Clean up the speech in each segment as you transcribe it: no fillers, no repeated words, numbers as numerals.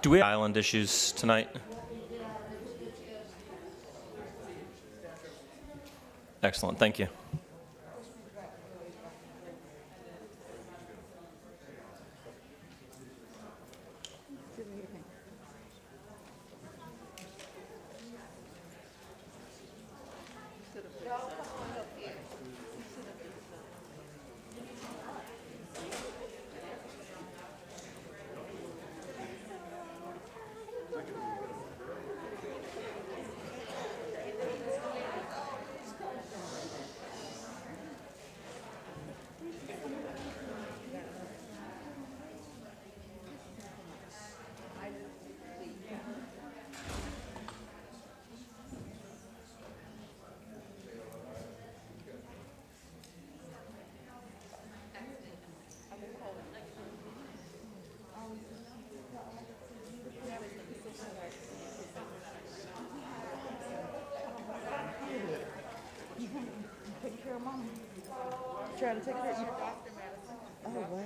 Do we have island issues tonight? Excellent, thank you. Take care of Mama. Trying to take care of you. Oh, wow.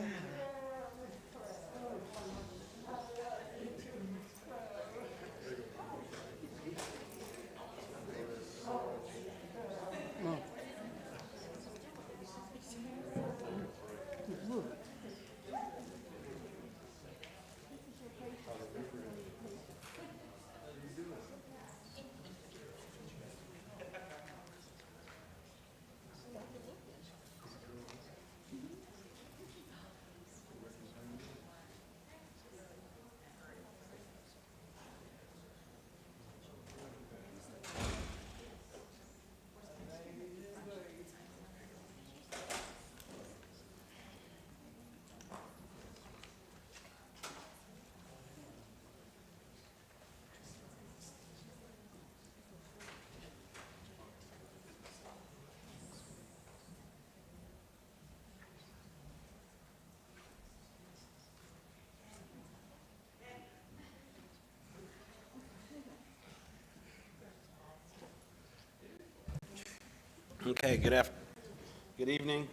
Okay, good evening.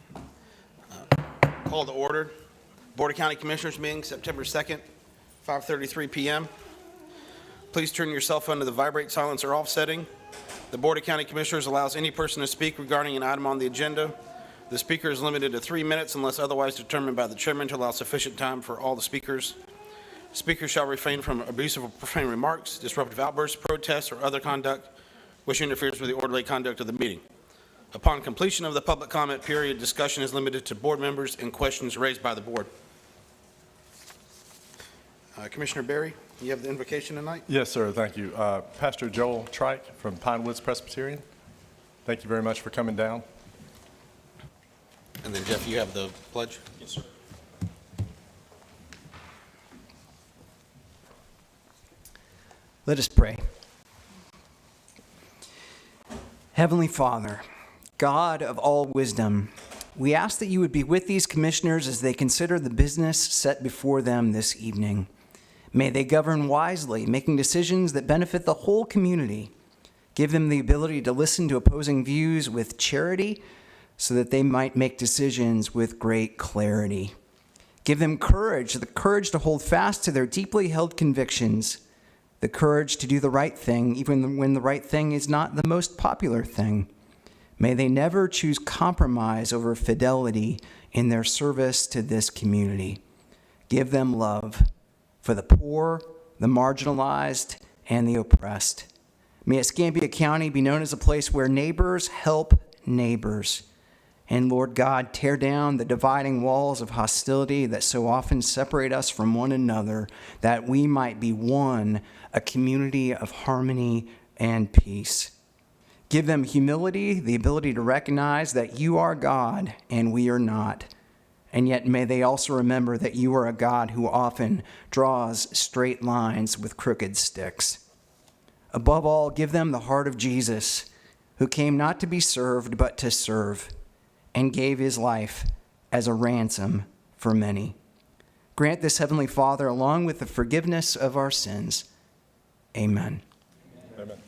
Call to order. Board of County Commissioners meeting, September 2nd, 5:33 p.m. Please turn your cell phone to the vibrate, silence, or off setting. The Board of County Commissioners allows any person to speak regarding an item on the agenda. The speaker is limited to 3 minutes unless otherwise determined by the chairman to allow sufficient time for all the speakers. Speakers shall refrain from abusive or profane remarks, disruptive outbursts, protests, or other conduct which interferes with the orderly conduct of the meeting. Upon completion of the public comment period, discussion is limited to board members and questions raised by the board. Commissioner Berry, you have the invocation tonight? Yes, sir. Thank you. Pastor Joel Trike from Pine Woods Presbyterian. Thank you very much for coming down. And then Jeff, you have the pledge? Yes, sir. Let us pray. Heavenly Father, God of all wisdom, we ask that you would be with these commissioners as they consider the business set before them this evening. May they govern wisely, making decisions that benefit the whole community. Give them the ability to listen to opposing views with charity so that they might make decisions with great clarity. Give them courage, the courage to hold fast to their deeply held convictions, the courage to do the right thing even when the right thing is not the most popular thing. May they never choose compromise over fidelity in their service to this community. Give them love for the poor, the marginalized, and the oppressed. May Escambia County be known as a place where neighbors help neighbors. And Lord God, tear down the dividing walls of hostility that so often separate us from one another, that we might be one, a community of harmony and peace. Give them humility, the ability to recognize that you are God and we are not. And yet may they also remember that you are a God who often draws straight lines with crooked sticks. Above all, give them the heart of Jesus, who came not to be served but to serve, and gave his life as a ransom for many. Grant this, Heavenly Father, along with the forgiveness of our sins. Amen. Amen.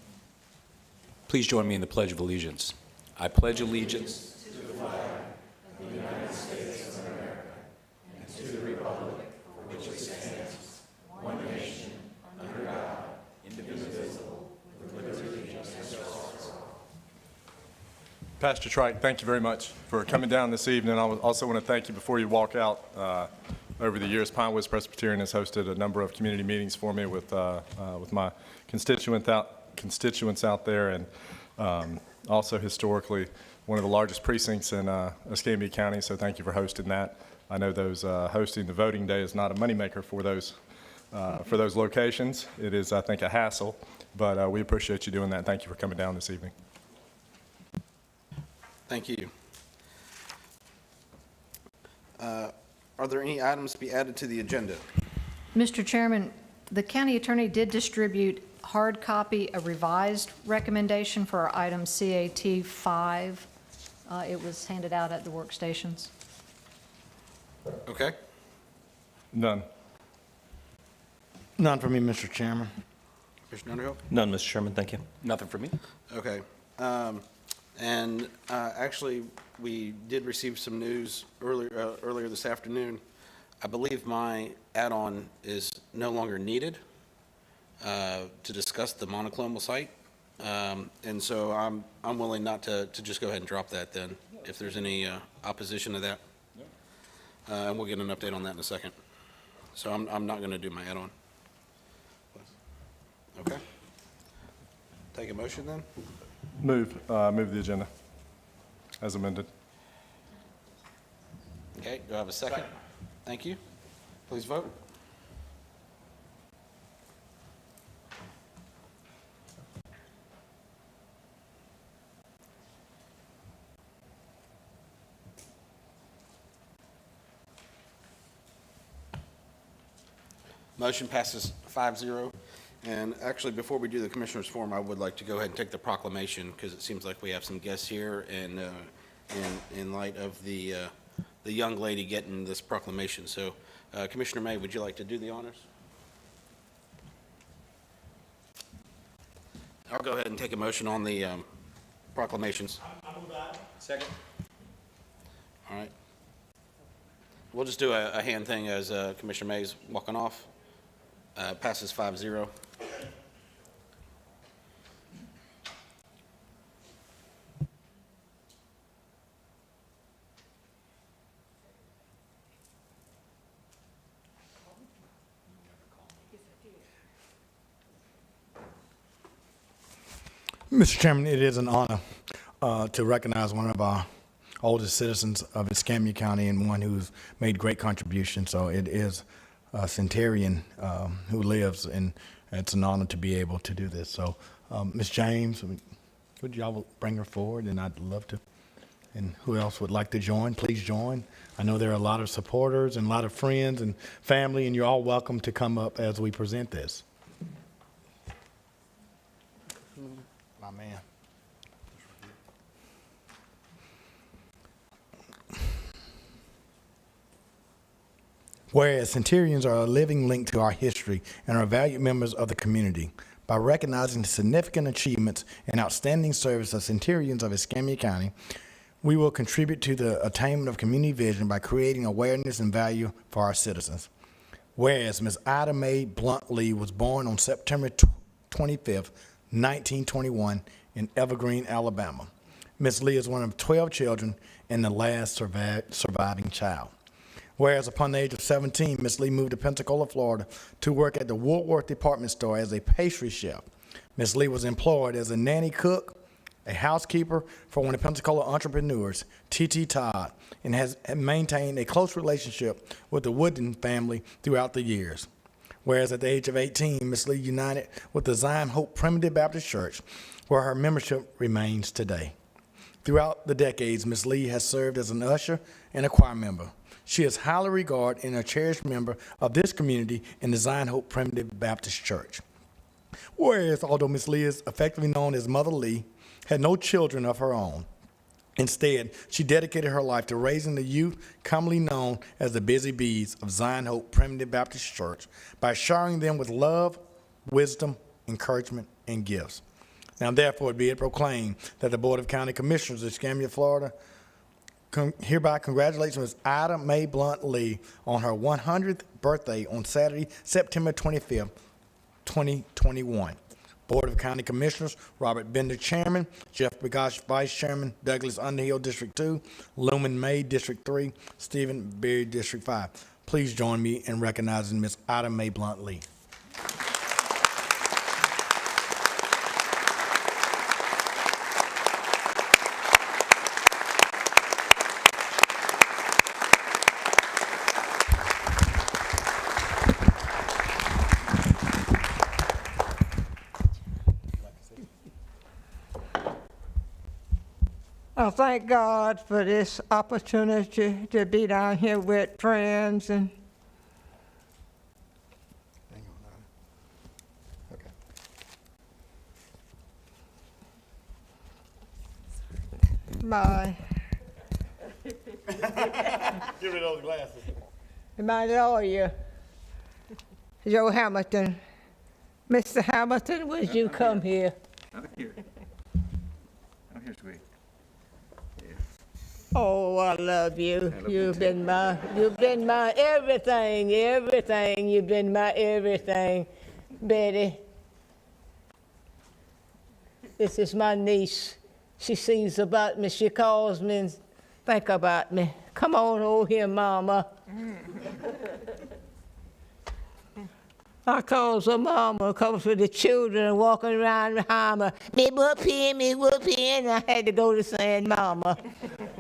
Please join me in the Pledge of Allegiance. I pledge allegiance to the flag of the United States of America and to the republic for which it stands, one nation, Pastor Trike, thank you very much for coming down this evening. I also want to thank you before you walk out. Over the years, Pine Woods Presbyterian has hosted a number of community meetings for me with my constituents out there, and also historically one of the largest precincts in Escambia County. So thank you for hosting that. I know those hosting the voting day is not a moneymaker for those locations. It is, I think, a hassle, but we appreciate you doing that. Thank you for coming down this evening. Thank you. Are there any items to be added to the agenda? Mr. Chairman, the county attorney did distribute hard copy a revised recommendation for our item CAT 5. It was handed out at the workstations. Okay. None. None for me, Mr. Chairman. Commissioner Underhill? None, Mr. Chairman, thank you. Nothing for me. Okay. Actually, we did receive some news earlier this afternoon. I believe my add-on is no longer needed to discuss the monoclonal site. And so I'm willing not to just go ahead and drop that then, if there's any opposition to that. And we'll get an update on that in a second. So I'm not going to do my add-on. Okay. Take a motion then? Move the agenda as amended. Okay, do I have a second? Thank you. Please vote. Motion passes 5-0. And actually, before we do the Commissioner's Forum, I would like to go ahead and take the proclamation, because it seems like we have some guests here, and in light of the young lady getting this proclamation. So, Commissioner May, would you like to do the honors? I'll go ahead and take a motion on the proclamations. Second. All right. We'll just do a hand thing as Commissioner May's walking off. Passes 5-0. Mr. Chairman, it is an honor to recognize one of our oldest citizens of Escambia County and one who's made great contributions. So it is a centenarian who lives, and it's an honor to be able to do this. So, Ms. James, would y'all bring her forward, and I'd love to. And who else would like to join? Please join. I know there are a lot of supporters and a lot of friends and family, and you're all welcome to come up as we present this. My man. Whereas centenarians are a living link to our history and are valued members of the community. By recognizing the significant achievements and outstanding service of centenarians of Escambia County, we will contribute to the attainment of community vision by creating awareness and value for our citizens. Whereas Ms. Ida Mae Blunt Lee was born on September 25th, 1921 in Evergreen, Alabama. Ms. Lee is one of 12 children and the last surviving child. Whereas upon the age of 17, Ms. Lee moved to Pensacola, Florida to work at the Woolworth department store as a pastry chef. Ms. Lee was employed as a nanny cook, a housekeeper for one of Pensacola entrepreneurs, T.T. Todd, and has maintained a close relationship with the Wooden family throughout the years. Whereas at the age of 18, Ms. Lee united with the Zion Hope Primitive Baptist Church, where her membership remains today. Throughout the decades, Ms. Lee has served as an usher and a choir member. She is highly regarded and a cherished member of this community in the Zion Hope Primitive Baptist Church. Whereas, although Ms. Lee is effectively known as Mother Lee, had no children of her own. Instead, she dedicated her life to raising the youth commonly known as the Busy Bees of Zion Hope Primitive Baptist Church by showering them with love, wisdom, encouragement, and gifts. Now, therefore, be it proclaimed that the Board of County Commissioners of Escambia, Florida, hereby congratulates Ms. Ida Mae Blunt Lee on her 100th birthday on Saturday, September 25th, 2021. Board of County Commissioners, Robert Bender, Chairman, Jeff Begosh, Vice Chairman, Douglas Underhill, District 2, Lumen May, District 3, Stephen Berry, District 5. Please join me in recognizing Ms. Ida Mae Blunt Lee. I thank God for this opportunity to be down here with friends and my Give me those glasses. my lawyer, Joe Hamilton. Mr. Hamilton, would you come here? I'm here, sweetie. Oh, I love you. You've been my everything, everything. You've been my everything, Betty. This is my niece. She sees about me. She calls me and think about me. Come on over here, Mama. I calls her Mama, comes with the children walking around behind me. Me whoop here, and I had to go to saying Mama.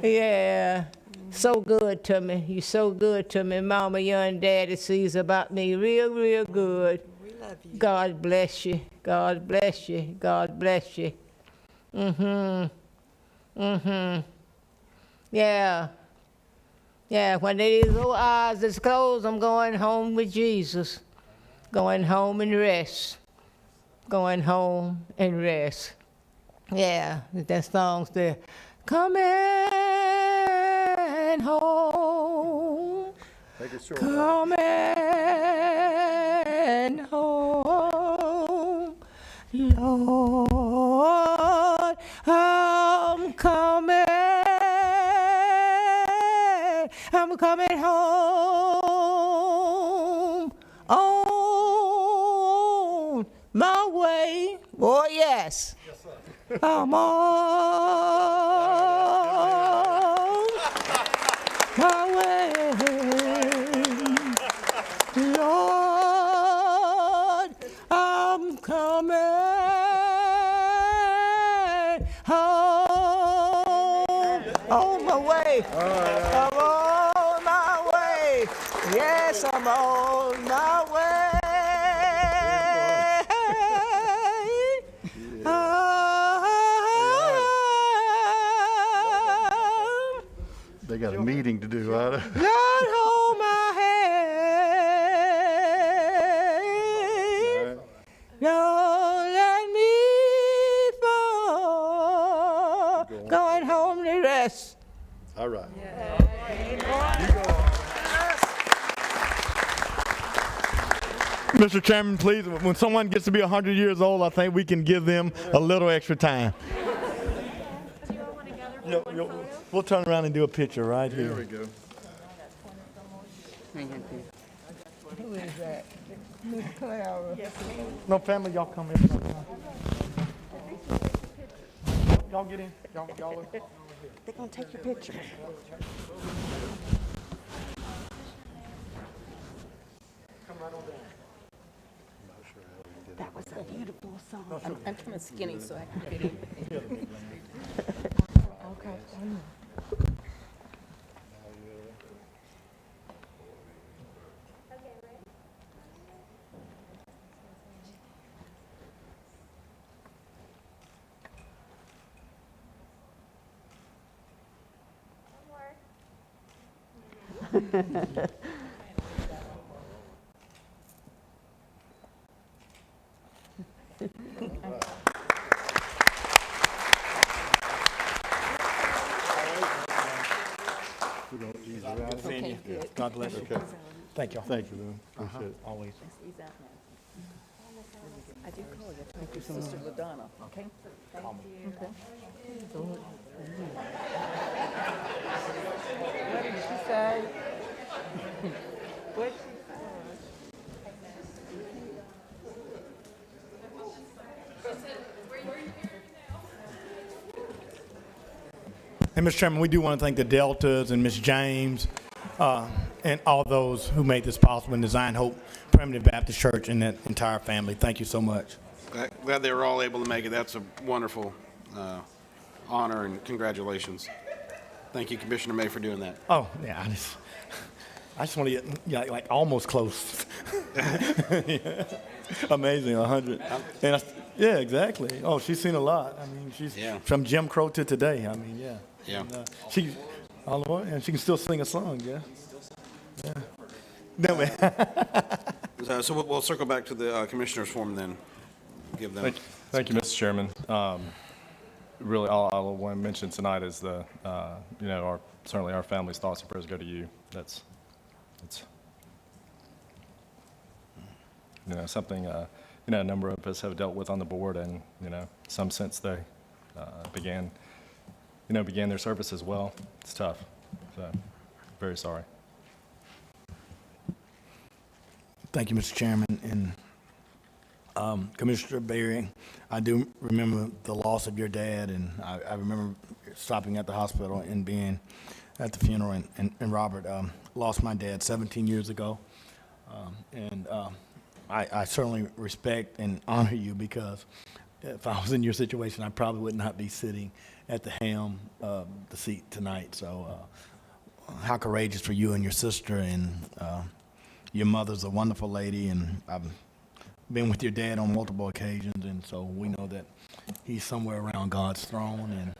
Yeah, so good to me. You're so good to me, Mama. You and Daddy sees about me real, real good. We love you. God bless you. God bless you. God bless you. Yeah. Yeah, when these little eyes is closed, I'm going home with Jesus. Going home and rest. Going home and rest. Yeah, that song's there. Coming home. Coming home. Lord, I'm coming. I'm coming home. On my way. Oh, yes. Yes, sir. I'm on my way. Lord, I'm coming home. On my way. I'm on my way. Yes, I'm on my way. They got a meeting to do, Ida. Lord, hold my hand. Don't let me fall. Going home to rest. All right. Mr. Chairman, please, when someone gets to be 100 years old, I think we can give them a little extra time. We'll turn around and do a picture right here. Here we go. Who is that? Miss Clara. No, family, y'all come in. Y'all get in. Y'all They're gonna take your picture. That was a beautiful song. I'm kind of skinny, so I can get it. Okay. Okay, good. God bless you. Okay. Thank y'all. Thank you, Lou. Appreciate it. Always. I do call you. Thank you, Sister LaDonna, okay? Thank you. Okay. What did she say? What she And Mr. Chairman, we do want to thank the Deltas and Ms. James and all those who made this possible in Design Hope Primitive Baptist Church and that entire family. Thank you so much. Glad they were all able to make it. That's a wonderful honor, and congratulations. Thank you, Commissioner May, for doing that. Oh, yeah, I just want to get like almost close. Amazing, 100. And yeah, exactly. Oh, she's seen a lot. I mean, she's from Jim Crow to today. I mean, yeah. Yeah. And, she, all the way, and she can still sing a song. Yeah. Yeah. No, man. So we'll circle back to the commissioners' forum then. Give them. Thank you, Mr. Chairman. Really, all I want to mention tonight is certainly our family's thoughts and prayers go to you. That's something a number of us have dealt with on the board, and some since they began their service as well. It's tough. So, very sorry. Thank you, Mr. Chairman. And Commissioner Berry, I do remember the loss of your dad, and I remember stopping at the hospital and being at the funeral, and Robert lost my dad 17 years ago. I certainly respect and honor you, because if I was in your situation, I probably would not be sitting at the helm of the seat tonight. So how courageous for you and your sister, and your mother's a wonderful lady, and I've been with your dad on multiple occasions, and so we know that he's somewhere around God's throne,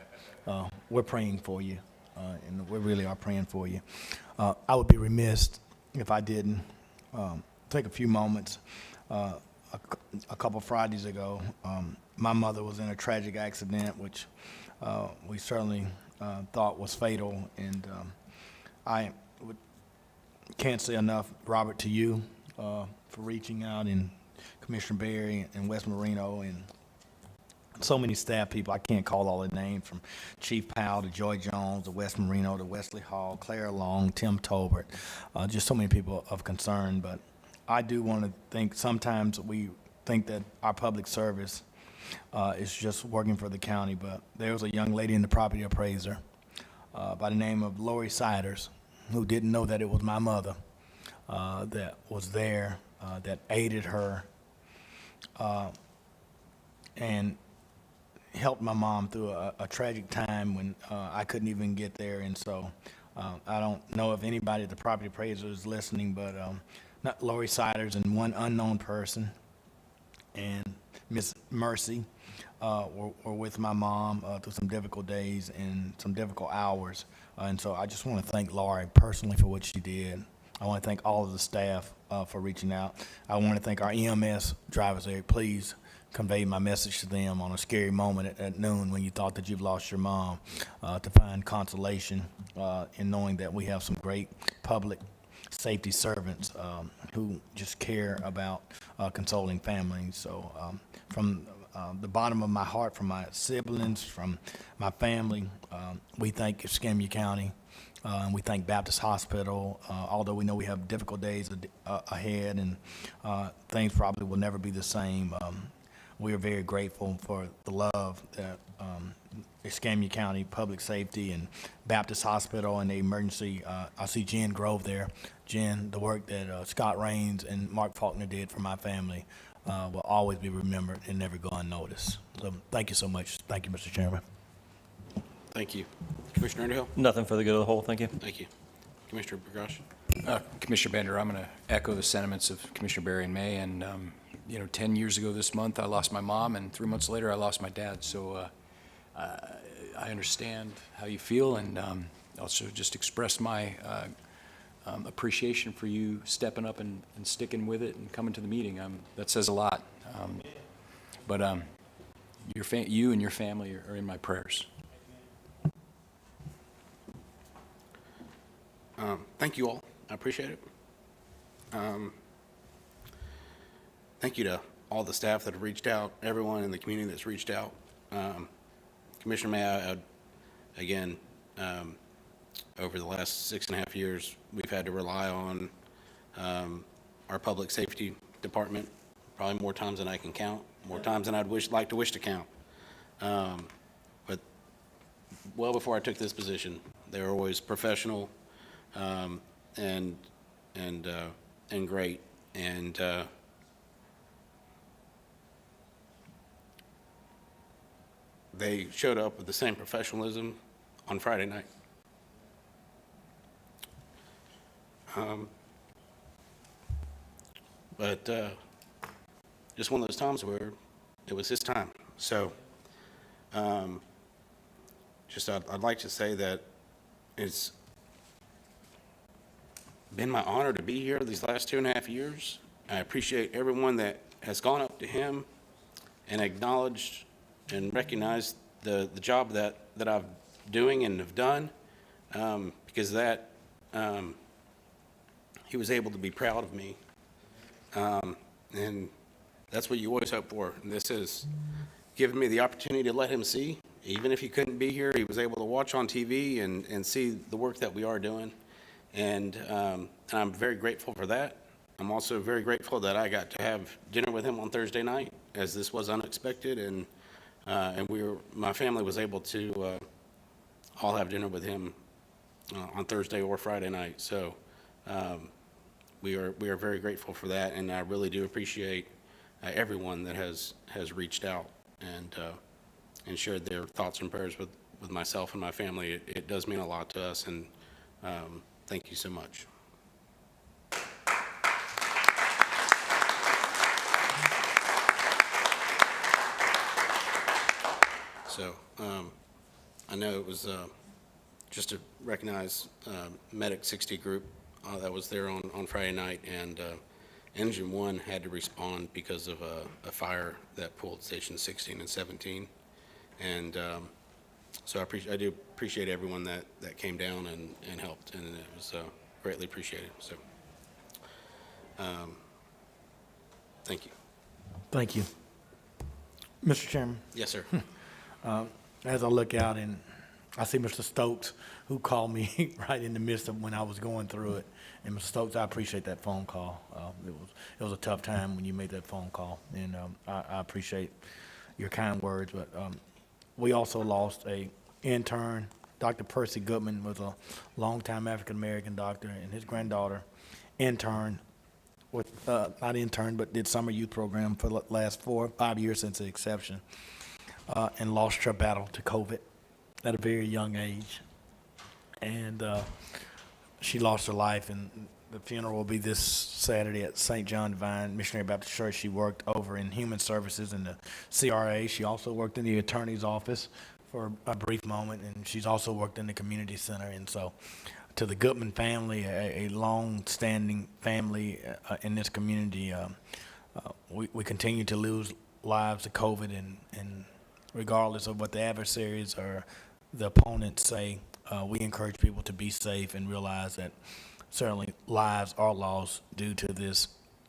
and we're praying for you, and we really are praying for you. I would be remiss if I didn't take a few moments. A couple Fridays ago, my mother was in a tragic accident, which we certainly thought was fatal, and can't say enough, Robert, to you for reaching out, and Commissioner Berry and Wes Marino and so many staff people. I can't call all the names, from Chief Powell to Joy Jones to Wes Marino to Wesley Hall, Claire Long, Tim Tolbert, just so many people of concern. But I do want to think, sometimes we think that our public service is just working for the county, but there was a young lady in the property appraiser by the name of Lori Siders, who didn't know that it was my mother that was there, that aided her and helped my mom through a tragic time when I couldn't even get there. And so I don't know if anybody at the property appraiser is listening, but not Lori Siders and one unknown person and Miss Mercy were with my mom through some difficult days and some difficult hours. And so I just want to thank Lori personally for what she did. I want to thank all of the staff for reaching out. I want to thank our EMS drivers there. Please convey my message to them on a scary moment at noon when you thought that you've lost your mom, to find consolation in knowing that we have some great public safety servants who just care about consoling families. So from the bottom of my heart, from my siblings, from my family, we thank Escambia County, and we thank Baptist Hospital, although we know we have difficult days ahead, and things probably will never be the same. We are very grateful for the love that Escambia County Public Safety and Baptist Hospital and the emergency. I see Jen Grove there. Jen, the work that Scott Raines and Mark Faulkner did for my family will always be remembered and never go unnoticed. So thank you so much. Thank you, Mr. Chairman. Thank you. Commissioner Underhill? Nothing for the good of the whole. Thank you. Thank you. Commissioner Bergosh? Commissioner Bender, I'm going to echo the sentiments of Commissioner Berry and May. And, 10 years ago this month, I lost my mom, and 3 months later, I lost my dad. So I understand how you feel, and also just express my appreciation for you stepping up and sticking with it and coming to the meeting. That says a lot. But you and your family are in my prayers. Thank you all. I appreciate it. Thank you to all the staff that have reached out, everyone in the community that's reached out. Commissioner May, again, over the last 6.5 years, we've had to rely on our public safety department probably more times than I can count, more times than I'd like to wish to count. But well before I took this position. They were always professional and great. And they showed up with the same professionalism on Friday night. But just one of those times where it was his time. So just I'd like to say that it's been my honor to be here these last 2.5 years. I appreciate everyone that has gone up to him and acknowledged and recognized the job that I'm doing and have done, because that he was able to be proud of me. And that's what you always hope for. And this has given me the opportunity to let him see. Even if he couldn't be here, he was able to watch on TV and see the work that we are doing. And I'm very grateful for that. I'm also very grateful that I got to have dinner with him on Thursday night, as this was unexpected, and my family was able to all have dinner with him on Thursday or Friday night. So we are very grateful for that, and I really do appreciate everyone that has reached out and shared their thoughts and prayers with myself and my family. It does mean a lot to us, and thank you so much. So I know it was just to recognize Medic 60 group that was there on Friday night, and Engine 1 had to respond because of a fire that pulled Station 16 and 17. And so I do appreciate everyone that came down and helped, and it was greatly appreciated. So thank you. Thank you. Mr. Chairman, Yes, sir. as I look out and I see Mr. Stokes, who called me right in the midst of when I was going through it. And Mr. Stokes, I appreciate that phone call. It was a tough time when you made that phone call, and I appreciate your kind words. But we also lost a intern. Dr. Percy Goodman was a longtime African-American doctor, and his granddaughter interned with, not interned, but did summer youth program for the last 4 or 5 years since the exception, and lost her battle to COVID at a very young age. And she lost her life, and the funeral will be this Saturday at St. John Divine Missionary Baptist Church. She worked over in Human Services in the CRA. She also worked in the attorney's office for a brief moment, and she's also worked in the community center. And so to the Goodman family, a long-standing family in this community, we continue to lose lives to COVID, and regardless of what the adversaries or the opponents say, we encourage people to be safe and realize that certainly lives are lost due to this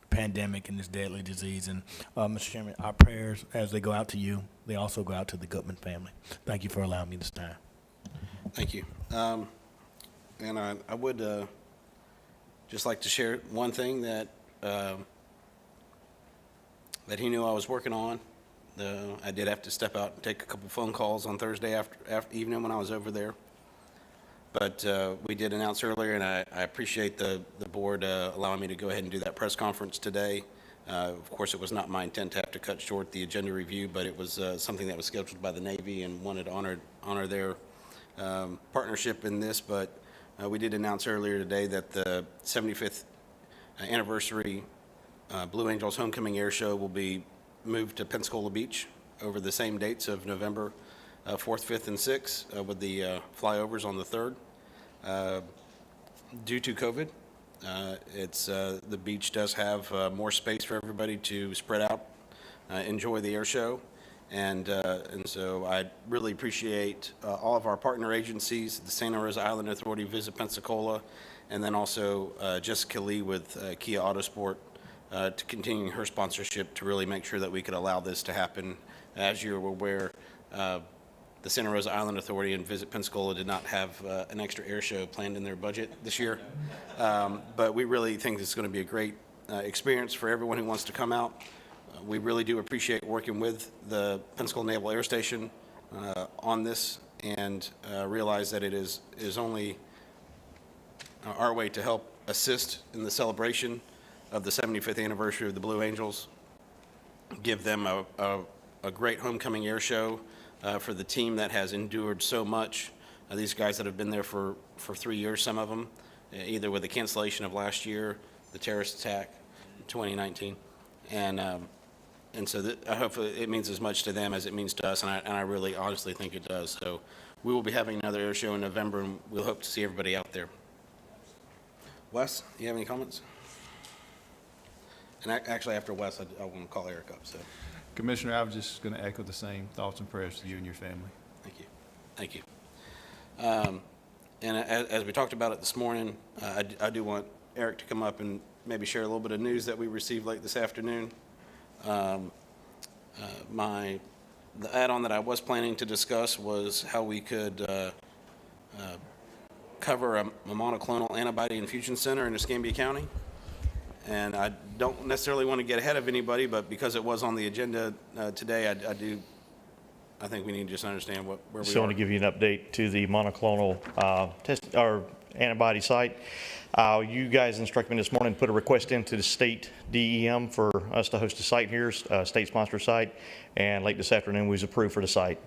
pandemic and this deadly disease. And Mr. Chairman, our prayers, as they go out to you, they also go out to the Goodman family. Thank you for allowing me this time. Thank you. And I would just like to share one thing that that he knew I was working on. I did have to step out and take a couple phone calls on Thursday after evening when I was over there. But we did announce earlier, and I appreciate the board allowing me to go ahead and do that press conference today. Of course, it was not my intent to have to cut short the agenda review, but it was something that was scheduled by the Navy and wanted to honor their partnership in this. But we did announce earlier today that the 75th anniversary Blue Angels Homecoming Air Show will be moved to Pensacola Beach over the same dates of November 4th, 5th, and 6th, with the flyovers on the 3rd. Due to COVID, the beach does have more space for everybody to spread out, enjoy the air show, and so I really appreciate all of our partner agencies, the Santa Rosa Island Authority, Visit Pensacola, and then also Jessica Lee with Kia Autosport, to continue her sponsorship to really make sure that we could allow this to happen. As you're aware, the Santa Rosa Island Authority and Visit Pensacola did not have an extra air show planned in their budget this year. But we really think this is going to be a great experience for everyone who wants to come out. We really do appreciate working with the Pensacola Naval Air Station on this and realize that it is only our way to help assist in the celebration of the 75th anniversary of the Blue Angels, give them a great homecoming air show for the team that has endured so much. These guys that have been there for 3 years, some of them, either with the cancellation of last year, the terrorist attack in 2019, and so I hope it means as much to them as it means to us, and I really honestly think it does. So we will be having another air show in November, and we'll hope to see everybody out there. Wes, do you have any comments? And actually, after Wes, I want to call Eric up. So, Commissioner, I was just going to echo the same thoughts and prayers to you and your family. thank you, thank you. And as we talked about it this morning, I do want Eric to come up and maybe share a little bit of news that we received late this afternoon. The add-on that I was planning to discuss was how we could cover a monoclonal antibody infusion center in Escambia County. And I don't necessarily want to get ahead of anybody, but because it was on the agenda today, I think we need to just understand where we So I are. want to give you an update to the monoclonal test or antibody site. You guys instructed me this morning to put a request into the state DEM for us to host a site here, state-sponsored site, and late this afternoon we was approved for the site.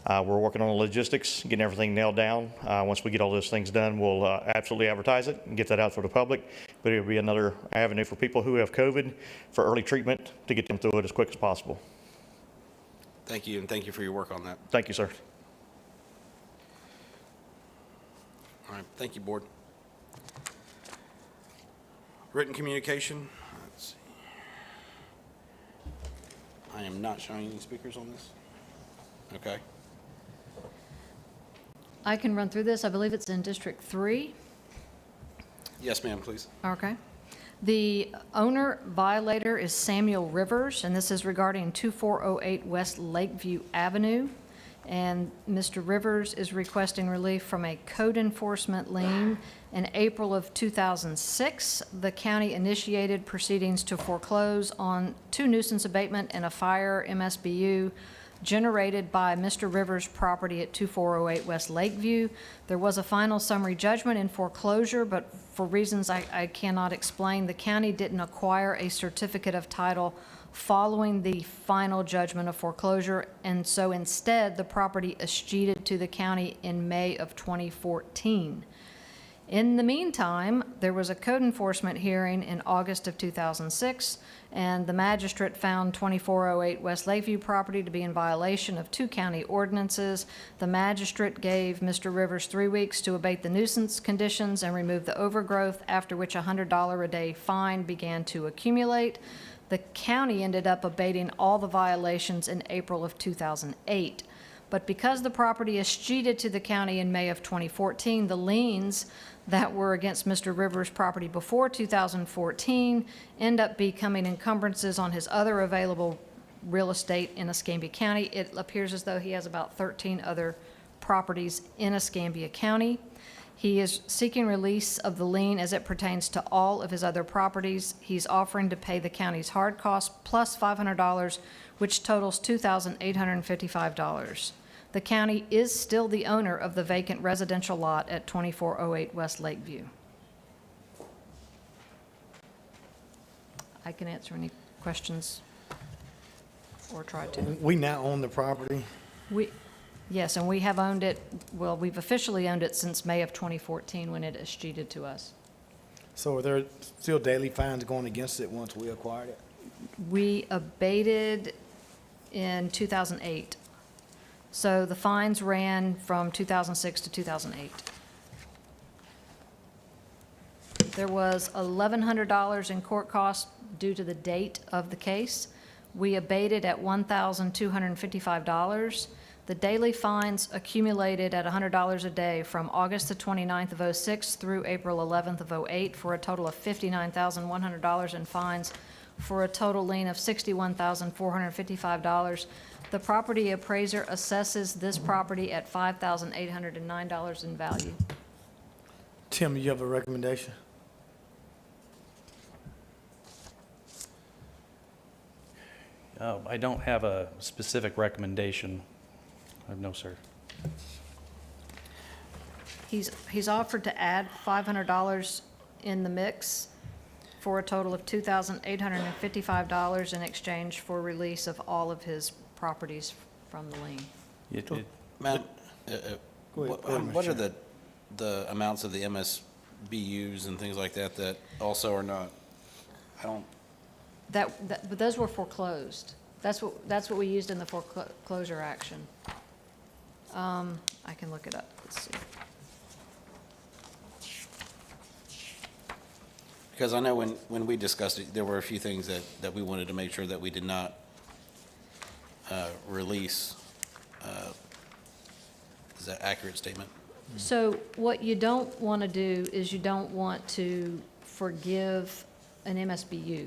We're working on the logistics, getting everything nailed down. Once we get all those things done, we'll absolutely advertise it and get that out for the public. But it'll be another avenue for people who have COVID for early treatment to get them through it as quick as possible. Thank you, and thank you for your work on that. Thank you, sir. All right, thank you, Board. Written communication. Let's see. I am not showing any speakers on this. Okay. I can run through this. I believe it's in District 3. Yes, ma'am, please. Okay. The owner violator is Samuel Rivers, and this is regarding 2408 West Lakeview Avenue. And Mr. Rivers is requesting relief from a code enforcement lien. In April of 2006, the county initiated proceedings to foreclose on 2 nuisance abatement and a fire MSBU generated by Mr. Rivers' property at 2408 West Lakeview. There was a final summary judgment in foreclosure, but for reasons I cannot explain, the county didn't acquire a certificate of title following the final judgment of foreclosure, and so instead, the property escheated to the county in May of 2014. In the meantime, there was a code enforcement hearing in August of 2006, and the magistrate found 2408 West Lakeview property to be in violation of 2 county ordinances. The magistrate gave Mr. Rivers 3 weeks to abate the nuisance conditions and remove the overgrowth, after which a $100 a day fine began to accumulate. The county ended up abating all the violations in April of 2008. But because the property escheated to the county in May of 2014, the liens that were against Mr. Rivers' property before 2014 end up becoming encumbrances on his other available real estate in Escambia County. It appears as though he has about 13 other properties in Escambia County. He is seeking release of the lien as it pertains to all of his other properties. He's offering to pay the county's hard costs plus $500, which totals $2,855. The county is still the owner of the vacant residential lot at 2408 West Lakeview. I can answer any questions or try to. We now own the property. Yes, and we have owned it, well, we've officially owned it since May of 2014 when it escheated to us. So are there still daily fines going against it once we acquired it? We abated in 2008. So the fines ran from 2006 to 2008. There was $1,100 in court costs due to the date of the case. We abated at $1,255. The daily fines accumulated at $100 a day from August the 29th of 06 through April 11th of 08 for a total of $59,100 in fines for a total lien of $61,455. The property appraiser assesses this property at $5,809 in value. Tim, you have a recommendation? I don't have a specific recommendation. No, sir. He's offered to add $500 in the mix for a total of $2,855 in exchange for release of all of his properties from the lien. Matt, Go ahead, what are Mr. the amounts of the MSBU's and things like that that also are not, I don't, But those were foreclosed. That's what we used in the foreclosure action. I can look it up. Let's see. because I know when we discussed it, there were a few things that we wanted to make sure that we did not release. Is that an accurate statement? So what you don't want to do is you don't want to forgive an MSBU.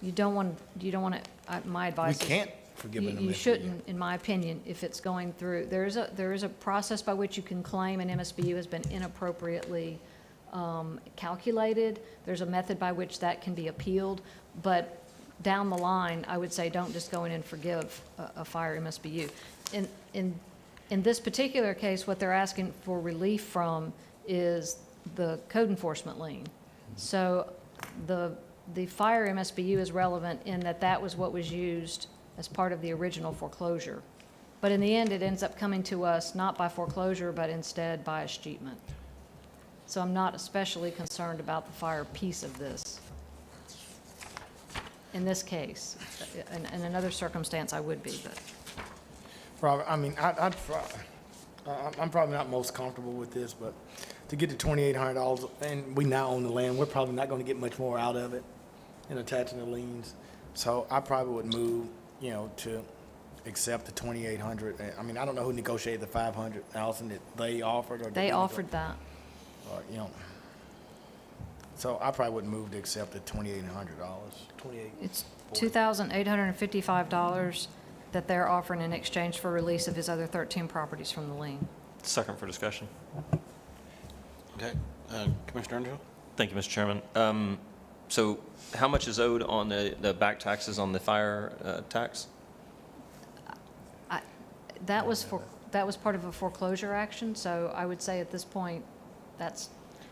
You don't want to, my advice We is. can't forgive an You MSBU. shouldn't, in my opinion, if it's going through. There is a process by which you can claim an MSBU has been inappropriately calculated. There's a method by which that can be appealed. But down the line, I would say don't just go in and forgive a fire MSBU. In this particular case, what they're asking for relief from is the code enforcement lien. So the fire MSBU is relevant in that that was what was used as part of the original foreclosure. But in the end, it ends up coming to us not by foreclosure, but instead by escheatment. So I'm not especially concerned about the fire piece of this. In this case, in another circumstance, I would be, but. Robert, I mean, I'm probably not most comfortable with this, but to get to $2,800, and we now own the land, we're probably not going to get much more out of it in attaching the liens. So I probably would move, to accept the $2,800. I mean, I don't know who negotiated the $500, Allison, that they offered, or did They we offered that. or, So I probably would move to accept the $2,800. It's $2,855 that they're offering in exchange for release of his other 13 properties from the lien. Second for discussion. Okay. Commissioner Earnshaw? Thank you, Mr. Chairman. So how much is owed on the back taxes on the fire tax? That was part of a foreclosure action, so I would say at this point,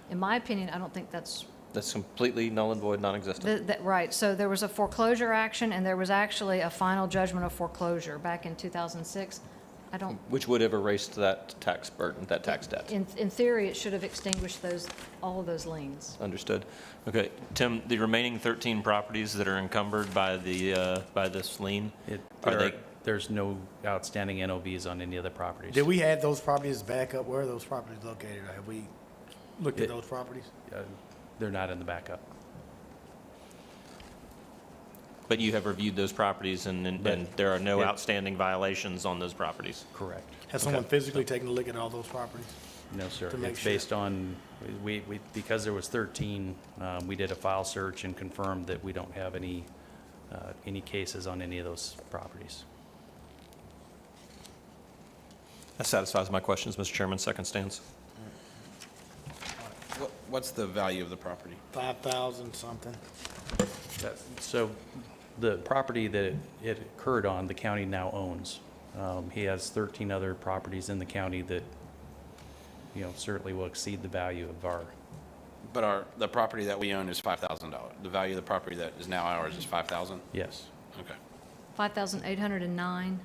in my opinion, I don't think that's. That's completely null and void, non-existent. Right, so there was a foreclosure action, and there was actually a final judgment of foreclosure back in 2006. Which would have erased that tax burden, that tax debt. In theory, it should have extinguished all of those liens. Understood. Okay, Tim, the remaining 13 properties that are encumbered by this lien, There's no outstanding NOVs on any of the properties. Did we add those properties back up? Where are those properties located? Have we looked at those properties? They're not in the backup. but you have reviewed those properties and there are no outstanding violations on those properties? Correct. Has someone physically taken a look at all those properties? No, sir. To make It's sure. based on, because there was 13, we did a file search and confirmed that we don't have any cases on any of those properties. That satisfies my questions, Mr. Chairman. Second stands. What's the value of the property? 5,000 something. So the property that it occurred on, the county now owns. He has 13 other properties in the county that, certainly will exceed the value of our. But the property that we own is $5,000. The value of the property that is now ours is $5,000? Yes. Okay. 5,809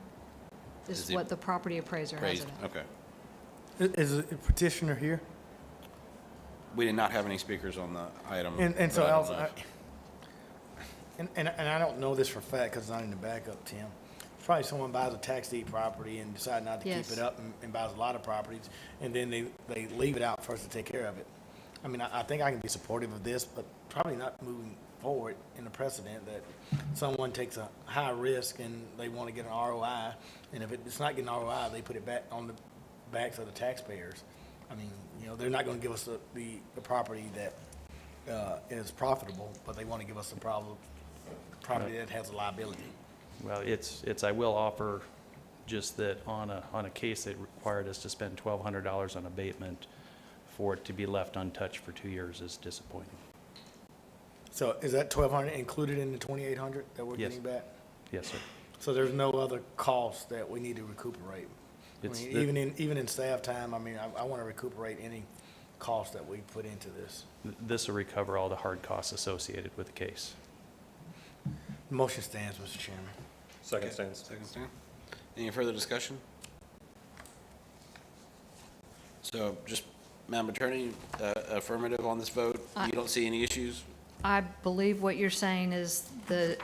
Is is the what the property appraiser has Raised, it at. okay. Is a petitioner here? We did not have any speakers on the item. And so but I don't Allison, know. and I don't know this for a fact because it's not in the backup, Tim. Probably someone buys a tax deed property and decide not to Yes. keep it up and buys a lot of properties, and then they leave it out for us to take care of it. I mean, I think I can be supportive of this, but probably not moving forward in the precedent that someone takes a high risk and they want to get an ROI, and if it's not getting ROI, they put it back on the backs of the taxpayers. I mean, they're not going to give us the property that is profitable, but they want to give us the property that has a liability. Well, I will offer just that on a case that required us to spend $1,200 on abatement, for it to be left untouched for 2 years is disappointing. So is that 1,200 included in the 2,800 that we're Yes. getting back? Yes, sir. So there's no other cost that we need to recuperate? It's mean, the- even in staff time, I mean, I want to recuperate any cost that we put into this. This will recover all the hard costs associated with the case. Motion stands, Mr. Chairman. Second stands. Second stand. Any further discussion? So just, Madam Attorney, affirmative on this vote? You don't see any issues? I believe what you're saying is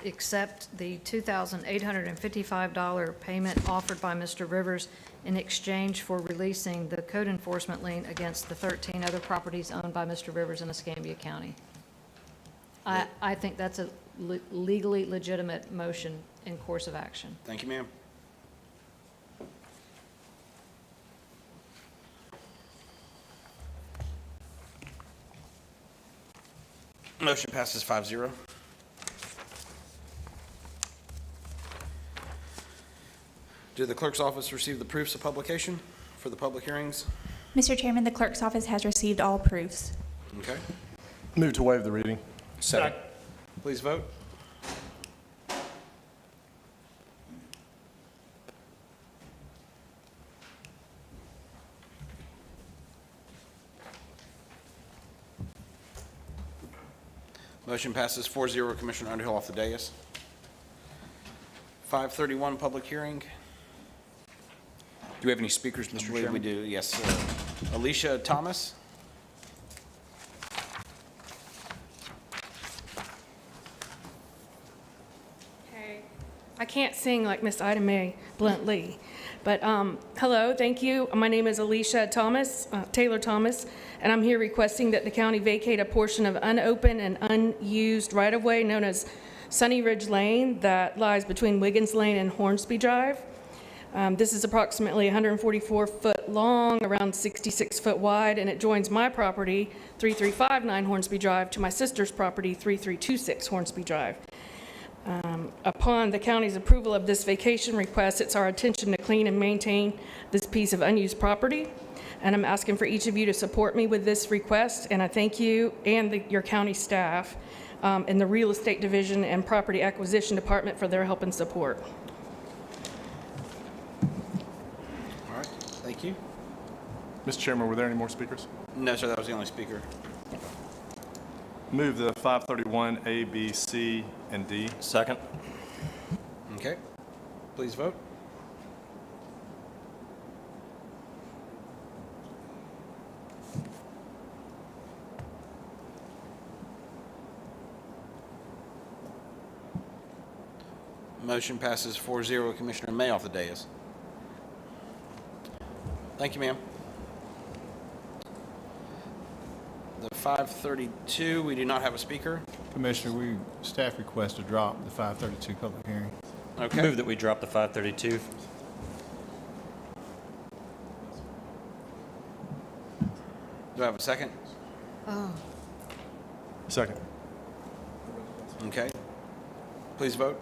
accept the $2,855 payment offered by Mr. Rivers in exchange for releasing the code enforcement lien against the 13 other properties owned by Mr. Rivers in Escambia County. I think that's a legally legitimate motion in course of action. Thank you, ma'am. Motion passes 5-0. Did the clerk's office receive the proofs of publication for the public hearings? Mr. Chairman, the clerk's office has received all proofs. Okay. Move to waive the reading. Second. Please vote. Motion passes 4-0. Commissioner Underhill off the dais. 5:31, public hearing. Do we have any speakers, I Mr. believe Chairman? we do, yes. Alicia Thomas. Okay. I can't sing like Miss Ida Mae Blunt Lee, but hello, thank you. My name is Alicia Thomas, Taylor Thomas, and I'm here requesting that the county vacate a portion of unopened and unused right-of-way known as Sunny Ridge Lane that lies between Wiggins Lane and Hornsby Drive. This is approximately 144 foot long, around 66 foot wide, and it joins my property, 3359 Hornsby Drive, to my sister's property, 3326 Hornsby Drive. Upon the county's approval of this vacation request, it's our intention to clean and maintain this piece of unused property, and I'm asking for each of you to support me with this request, and I thank you and your county staff in the Real Estate Division and Property Acquisition Department for their help and support. All right, thank you. Mr. Chairman, were there any more speakers? No, sir, that was the only speaker. Move the 531 A, B, C, and D. Second. Okay. Please vote. Motion passes 4-0. Commissioner May off the dais. Thank you, ma'am. The 532, we do not have a speaker. Commissioner, staff request to drop the 532 public hearing. Okay. Move that we drop the 532. Do I have a second? Second. Okay. Please vote.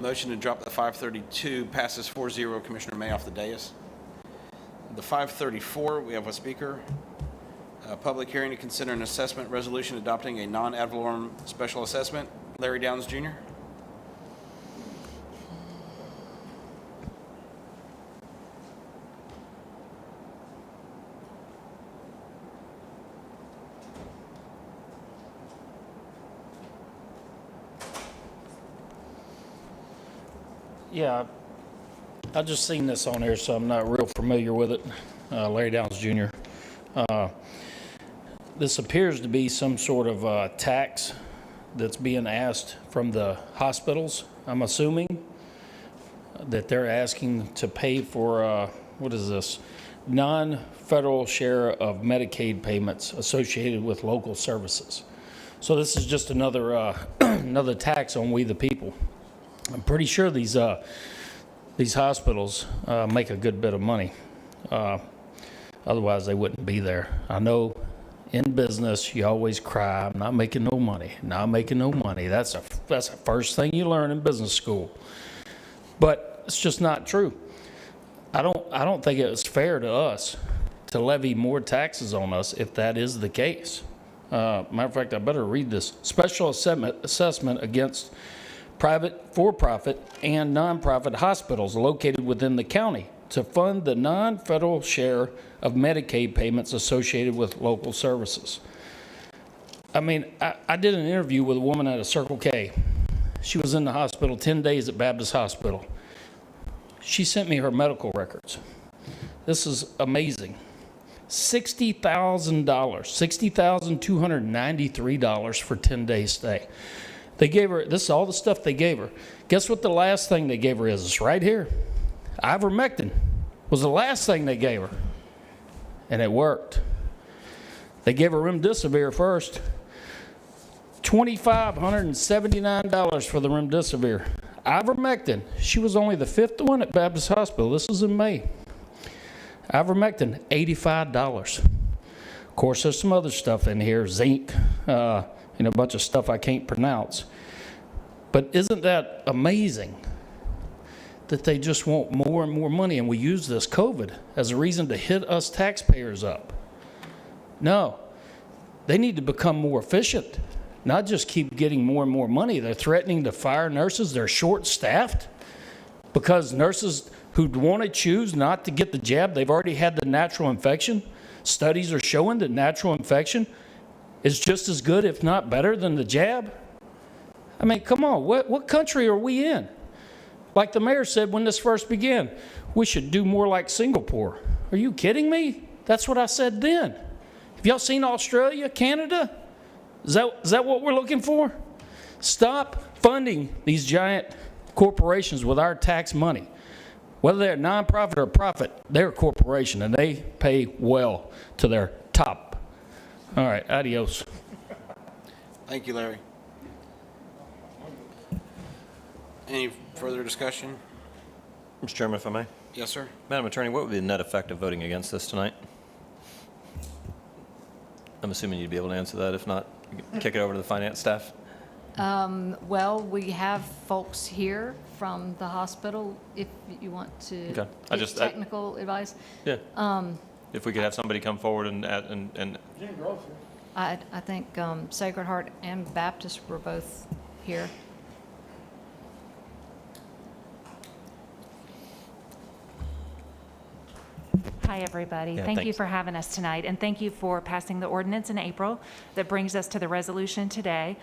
Motion to drop the 532 passes 4-0. Commissioner May off the dais. The 534, we have a speaker. Public hearing to consider an assessment resolution adopting a non-ad valorem special assessment. Larry Downs Jr. Yeah, I just seen this on there, so I'm not real familiar with it. Larry Downs Jr. This appears to be some sort of tax that's being asked from the hospitals, I'm assuming, that they're asking to pay for, what is this? Non-federal share of Medicaid payments associated with local services. So this is just another, another tax on we the people. I'm pretty sure these hospitals make a good bit of money. Otherwise, they wouldn't be there. I know in business, you always cry, I'm not making no money, not making no money. That's the first thing you learn in business school. But it's just not true. I don't think it's fair to us to levy more taxes on us if that is the case. Matter of fact, I better read this. Special assessment against private, for-profit, and nonprofit hospitals located within the county to fund the non-federal share of Medicaid payments associated with local services. I mean, I did an interview with a woman at a Circle K. She was in the hospital 10 days at Baptist Hospital. She sent me her medical records. This is amazing. $60,000, $60,293 for 10 days stay. They gave her, this is all the stuff they gave her. Guess what the last thing they gave her is? It's right here. Ivermectin was the last thing they gave her. And it worked. They gave her remdesivir first. $2,579 for the remdesivir. Ivermectin, she was only the 5th one at Baptist Hospital. This was in May. Ivermectin, $85. Of course, there's some other stuff in here, zinc, and a bunch of stuff I can't pronounce. But isn't that amazing that they just want more and more money, and we use this COVID as a reason to hit us taxpayers up? No, they need to become more efficient, not just keep getting more and more money. They're threatening to fire nurses. They're short-staffed because nurses who want to choose not to get the jab, they've already had the natural infection. Studies are showing that natural infection is just as good, if not better, than the jab. I mean, come on, what country are we in? Like the mayor said when this first began, we should do more like Singapore. Are you kidding me? That's what I said then. Have y'all seen Australia, Canada? Is that what we're looking for? Stop funding these giant corporations with our tax money. Whether they're nonprofit or profit, they're a corporation, and they pay well to their top. All right, adios. Thank you, Larry. Any further discussion? Mr. Chairman, if I may. Yes, sir. Madam Attorney, what would be the net effect of voting against this tonight? I'm assuming you'd be able to answer that. If not, kick it over to the finance staff. Well, we have folks here from the hospital if you want to Okay. get technical advice. Yeah. If we could have somebody come forward and I think Sacred Heart and Baptist were both here. Hi, everybody. Yeah, Thank you thanks. for having us tonight, and thank you for passing the ordinance in April that brings us to the resolution today.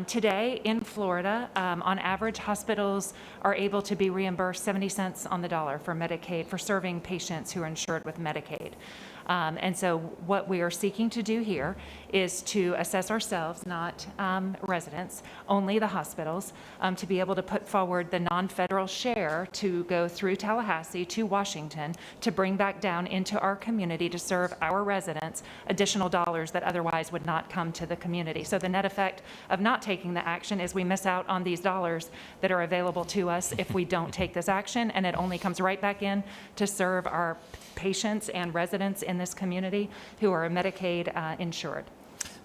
Today, in Florida, on average, hospitals are able to be reimbursed 70 cents on the dollar for Medicaid, for serving patients who are insured with Medicaid. And so what we are seeking to do here is to assess ourselves, not residents, only the hospitals, to be able to put forward the non-federal share to go through Tallahassee to Washington to bring back down into our community to serve our residents additional dollars that otherwise would not come to the community. So the net effect of not taking the action is we miss out on these dollars that are available to us if we don't take this action, and it only comes right back in to serve our patients and residents in this community who are Medicaid insured.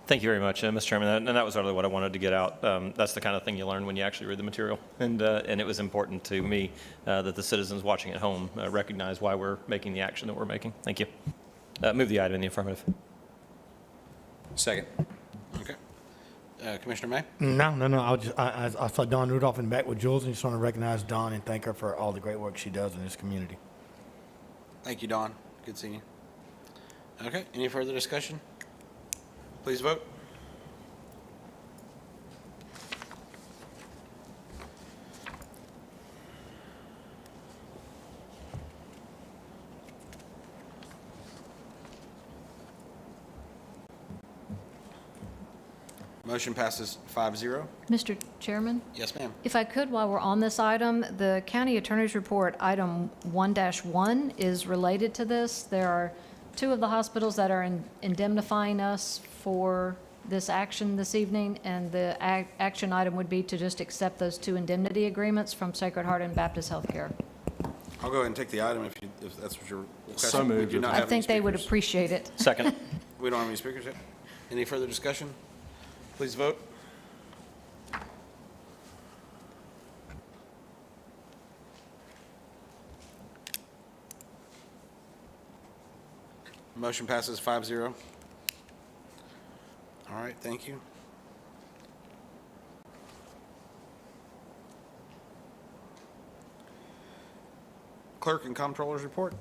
Thank you very much, Mr. Chairman. And that was really what I wanted to get out. That's the kind of thing you learn when you actually read the material. And it was important to me that the citizens watching at home recognize why we're making the action that we're making. Thank you. Move the item in the affirmative. Second. Okay. Commissioner May? No. I saw Dawn Rudolph in the back with Jules, and just want to recognize Dawn and thank her for all the great work she does in this community. Thank you, Dawn. Good seeing you. Okay, any further discussion? Please vote. Motion passes 5-0. Mr. Chairman? Yes, ma'am. If I could, while we're on this item, the county attorney's report, item 1-1, is related to this. There are two of the hospitals that are indemnifying us for this action this evening, and the action item would be to just accept those two indemnity agreements from Sacred Heart and Baptist Healthcare. I'll go ahead and take the item if that's what you're requesting. So moved. We do not I have any think they would speakers. appreciate it. Second. We don't have any speakers yet. Any further discussion? Please vote. Motion passes 5-0. All right, thank you. Clerk and Comptroller's report.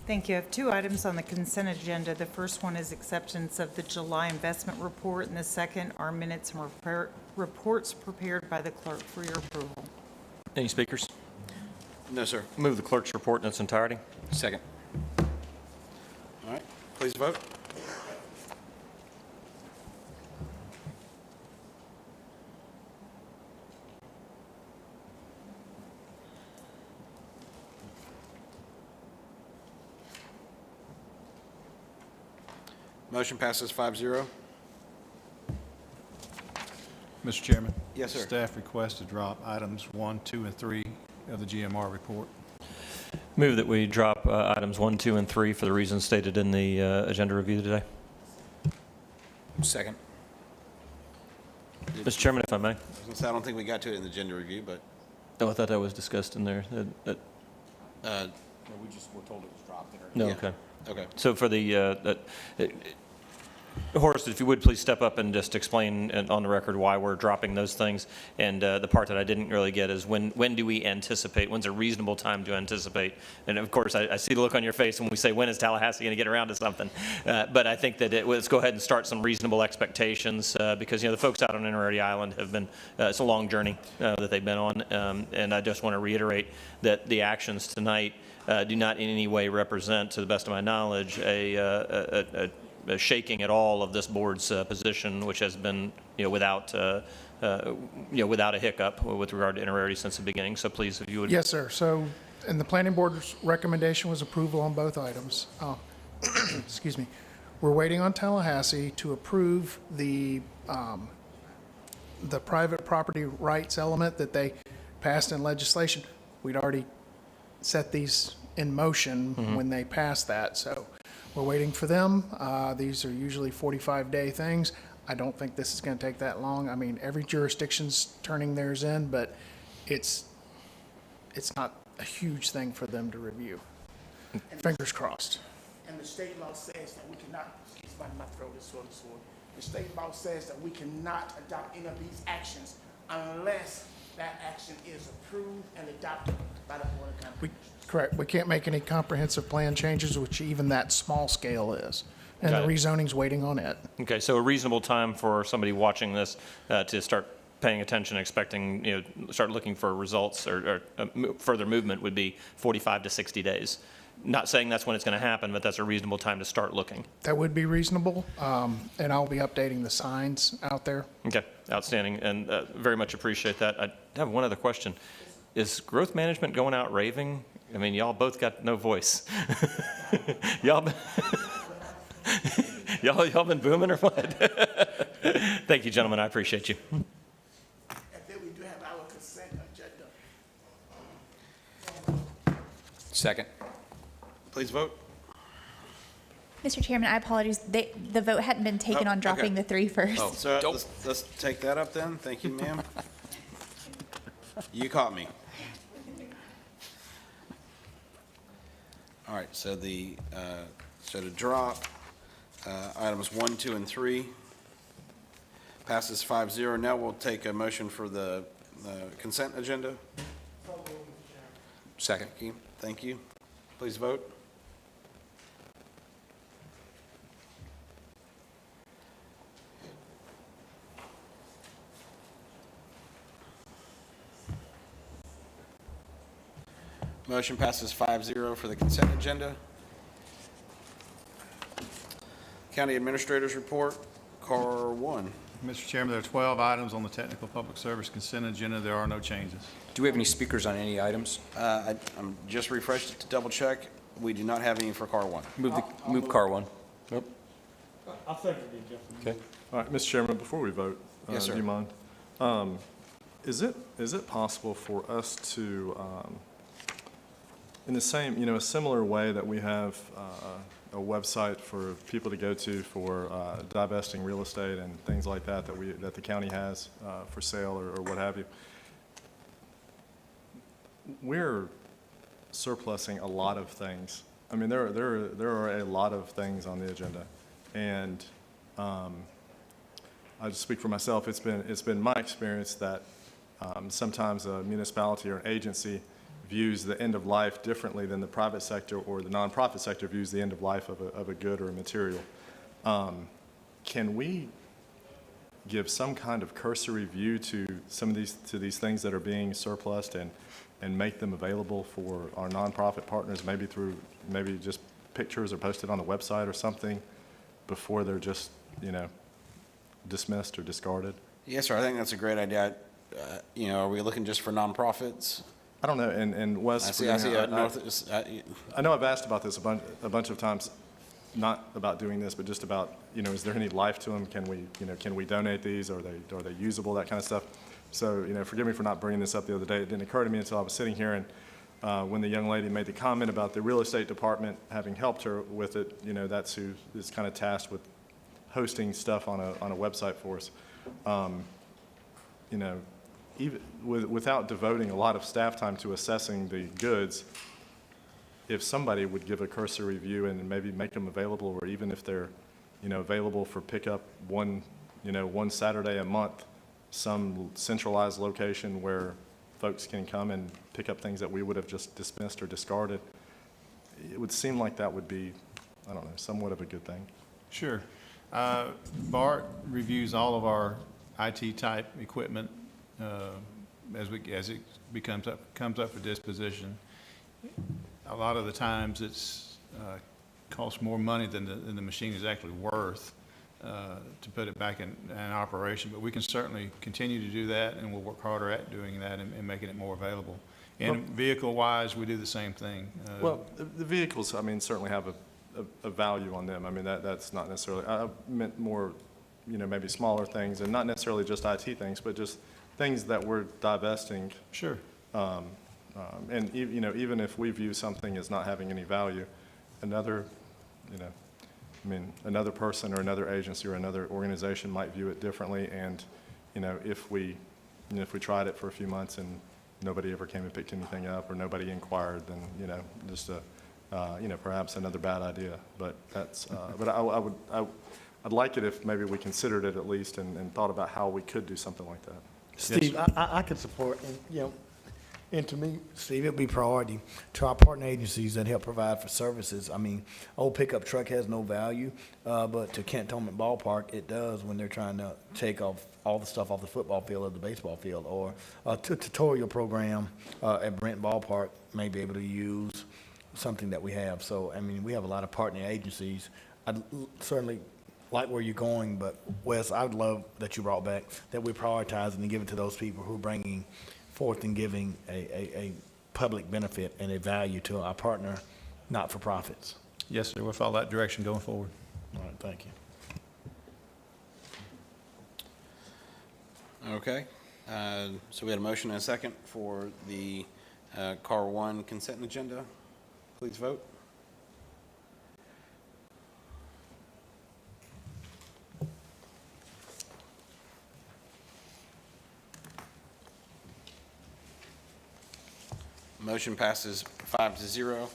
Thank you. I have 2 items on the consent agenda. The first one is acceptance of the July investment report, and the second are minutes and reports prepared by the clerk for your approval. Any speakers? No, sir. Move the clerk's report in its entirety. Second. All right, please vote. Motion passes 5-0. Mr. Chairman? Yes, sir. Staff requests to drop items 1, 2, and 3 of the GMR report. Move that we drop items 1, 2, and 3 for the reasons stated in the agenda review today. Second. Mr. Chairman, if I may. I was gonna say, I don't think we got to it in the agenda review, but, Oh, I thought that was discussed in there. We just were told it was dropped. No, Yeah. okay. okay. So for the, Horace, if you would please step up and just explain on the record why we're dropping those things. And the part that I didn't really get is when do we anticipate, when's a reasonable time to anticipate? And of course, I see the look on your face when we say, when is Tallahassee going to get around to something? But I think that let's go ahead and start some reasonable expectations because, the folks out on Inverarity Island have been, it's a long journey that they've been on. And I just want to reiterate that the actions tonight do not in any way represent, to the best of my knowledge, a shaking at all of this board's position, which has been, without a hiccup with regard to Inverarity since the beginning. So please, if you would. Yes, sir. So, and the planning board's recommendation was approval on both items. Excuse me. We're waiting on Tallahassee to approve the private property rights element that they passed in legislation. We'd already set these in motion when they passed that, so we're waiting for them. These are usually 45-day things. I don't think this is going to take that long. I mean, every jurisdiction's turning theirs in, but it's not a huge thing for them to review. Fingers crossed. And the state law says that we cannot, excuse my throat is sort of sore. The state law says that we cannot adopt any of these actions unless that action is approved and adopted by the Board of County Commissioners. Correct. We can't make any comprehensive plan changes, which even that small scale is. And the Got it. rezoning's waiting on it. Okay, so a reasonable time for somebody watching this to start paying attention, expecting, start looking for results or further movement would be 45 to 60 days. Not saying that's when it's going to happen, but that's a reasonable time to start looking. That would be reasonable, and I'll be updating the signs out there. Okay, outstanding, and very much appreciate that. I have one other question. Is growth management going out raving? I mean, y'all both got no voice. y'all been booming or what? Thank you, gentlemen. I appreciate you. And then we do have our consent agenda. Second. Please vote. Mr. Chairman, I apologize. The vote hadn't been taken on dropping the 3 first. Oh, so let's take that up then. Thank you, ma'am. You caught me. All right, so so to drop items 1, 2, and 3 passes 5-0. Now we'll take a motion for the consent agenda. Second. Thank you. Please vote. Motion passes 5-0 for the consent agenda. County Administrator's Report, CAR 1. Mr. Chairman, there are 12 items on the technical public service consent agenda. There are no changes. Do we have any speakers on any items? I'm just refreshed to double check. We do not have any for CAR 1. Move CAR 1. Nope. I'll second it, Jeff. Okay. All right, Mr. Chairman, before we vote, Yes, sir. do you mind? Is it possible for us to, in the same, a similar way that we have a website for people to go to for divesting real estate and things like that that the county has for sale or what have you, we're surplusing a lot of things I mean, there are a lot of things on the agenda, and I just speak for myself. It's been my experience that sometimes a municipality or an agency views the end of life differently than the private sector or the nonprofit sector views the end of life of a good or a material. Can we give some kind of cursory view to some of these things that are being surplused and make them available for our nonprofit partners, maybe just pictures or posted on the website or something before they're just, dismissed or discarded? Yes, sir, I think that's a great idea. Are we looking just for nonprofits? I don't know, and Wes, I see, I know I've asked about this a bunch of times, not about doing this, but just about, is there any life to them? Can we donate these? Are they usable? That kind of stuff. So, forgive me for not bringing this up the other day. It didn't occur to me until I was sitting here, and when the young lady made the comment about the real estate department having helped her with it, that's who is kind of tasked with hosting stuff on a website for us. Even without devoting a lot of staff time to assessing the goods, if somebody would give a cursory review and maybe make them available, or even if they're, available for pickup one Saturday a month, some centralized location where folks can come and pick up things that we would have just dismissed or discarded, it would seem like that would be, I don't know, somewhat of a good thing. Sure. Bart reviews all of our IT-type equipment as it comes up for disposition. A lot of the times it's costs more money than the machine is actually worth to put it back in operation. But we can certainly continue to do that, and we'll work harder at doing that and making it more available. And vehicle-wise, we do the same thing. Well, the vehicles, I mean, certainly have a value on them. I mean, that's not necessarily, I meant more, maybe smaller things, and not necessarily just IT things, but just things that we're divesting. Sure. And even if we view something as not having any value, another person or another agency or another organization might view it differently. And, if we tried it for a few months and nobody ever came and picked anything up, or nobody inquired, then, perhaps another bad idea. But but I'd like it if maybe we considered it at least and thought about how we could do something like that. Steve, I could support, and to me, Steve, it'd be priority to our partner agencies that help provide for services. I mean, old pickup truck has no value, but to Cantonment Ballpark, it does when they're trying to take off all the stuff off the football field or the baseball field, or a tutorial program at Brent Ballpark may be able to use something that we have. So, I mean, we have a lot of partner agencies. I'd certainly like where you're going, but Wes, I would love that you brought back that we prioritize and give it to those people who are bringing forth and giving a public benefit and a value to our partner not-for-profits. Yes, sir. We'll follow that direction going forward. All right, thank you. Okay. So we had a motion and a second for the CAR 1 consent agenda. Please vote. Motion passes 5-0.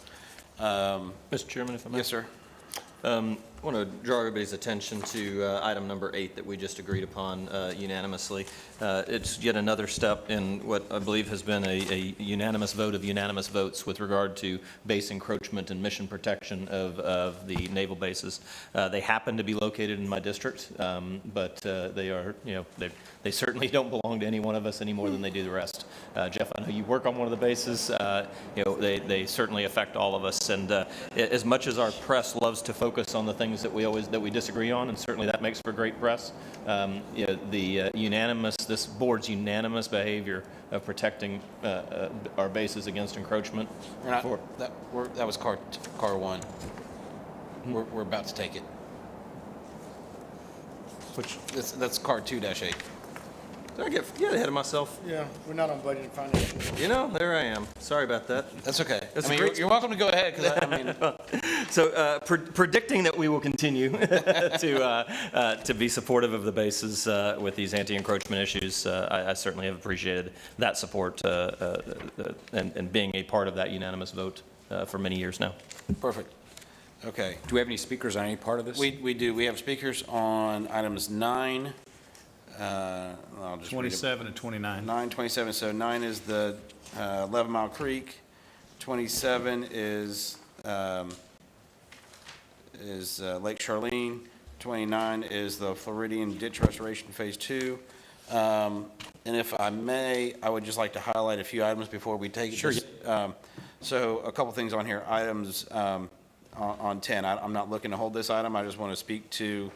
Mr. Chairman, if I may? Yes, sir. I want to draw everybody's attention to item number 8 that we just agreed upon unanimously. It's yet another step in what I believe has been a unanimous vote of unanimous votes with regard to base encroachment and mission protection of the naval bases. They happen to be located in my district, but they are, they certainly don't belong to any one of us any more than they do the rest. Jeff, I know you work on one of the bases. They certainly affect all of us. And as much as our press loves to focus on the things that we disagree on, and certainly that makes for great press, this board's unanimous behavior of protecting our bases against encroachment. That was CAR 1. We're about to take it. That's CAR 2-8. Did I get ahead of myself? Yeah, we're not on budget and finance. There I am. Sorry about that. That's okay. You're welcome to go ahead. So predicting that we will continue to be supportive of the bases with these anti-encroachment issues, I certainly have appreciated that support and being a part of that unanimous vote for many years now. Perfect. Okay. Do we have any speakers on any part of this? We do. We have speakers on items 9. I'll just read it. 27 and 29. 9, 27. So 9 is the 11 Mile Creek. 27 is Lake Charlene. 29 is the Floridian Ditch Restoration Phase 2. And if I may, I would just like to highlight a few items before we take it. Sure. So a couple things on here. Items on 10. I'm not looking to hold this item. I just want to speak to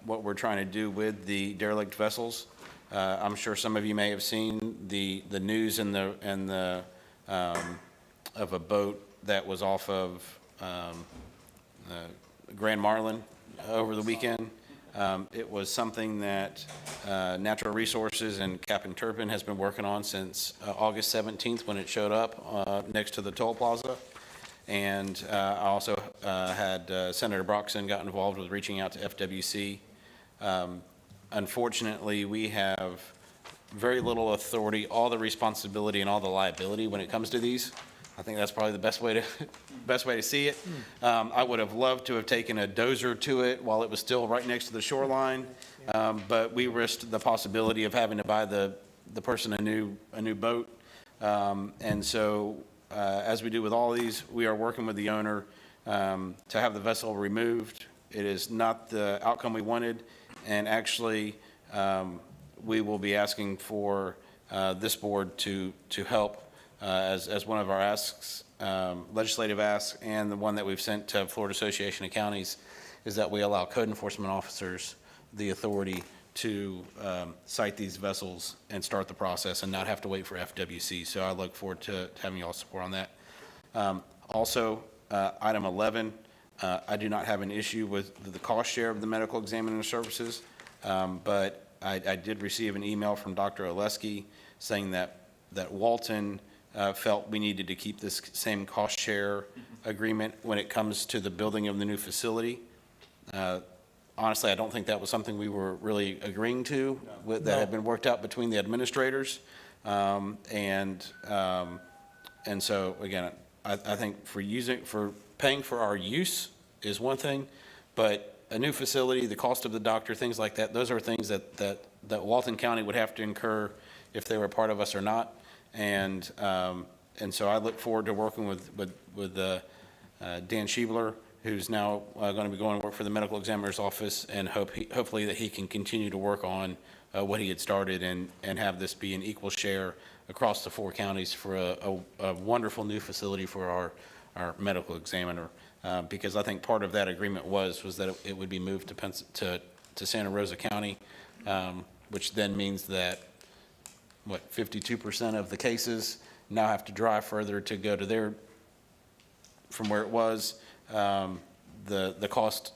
what we're trying to do with the derelict vessels. I'm sure some of you may have seen the news of a boat that was off of Grand Marlin over the weekend. It was something that Natural Resources and Captain Turpin has been working on since August 17th when it showed up next to the toll plaza. And I also had Senator Broxson got involved with reaching out to FWC. Unfortunately, we have very little authority, all the responsibility and all the liability when it comes to these. I think that's probably the best way to see it. I would have loved to have taken a dozer to it while it was still right next to the shoreline, but we risked the possibility of having to buy the person a new boat. And so, as we do with all these, we are working with the owner to have the vessel removed. It is not the outcome we wanted, and actually, we will be asking for this board to help as one of our asks, legislative asks, and the one that we've sent to Florida Association of Counties, is that we allow code enforcement officers the authority to cite these vessels and start the process and not have to wait for FWC. So I look forward to having y'all support on that. Also, item 11, I do not have an issue with the cost share of the medical examiner services, but I did receive an email from Dr. Oleski saying that Walton felt we needed to keep this same cost share agreement when it comes to the building of the new facility. Honestly, I don't think that was something we were really agreeing to, that had been worked out between the administrators. And so, again, I think for paying for our use is one thing, but a new facility, the cost of the doctor, things like that, those are things that Walton County would have to incur if they were a part of us or not. And so I look forward to working with Dan Schiebler, who's now going to be going to work for the medical examiner's office, and hopefully that he can continue to work on what he had started and have this be an equal share across the 4 counties for a wonderful new facility for our medical examiner. Because I think part of that agreement was that it would be moved to Santa Rosa County, which then means that 52% of the cases now have to drive further to go to from where it was. The cost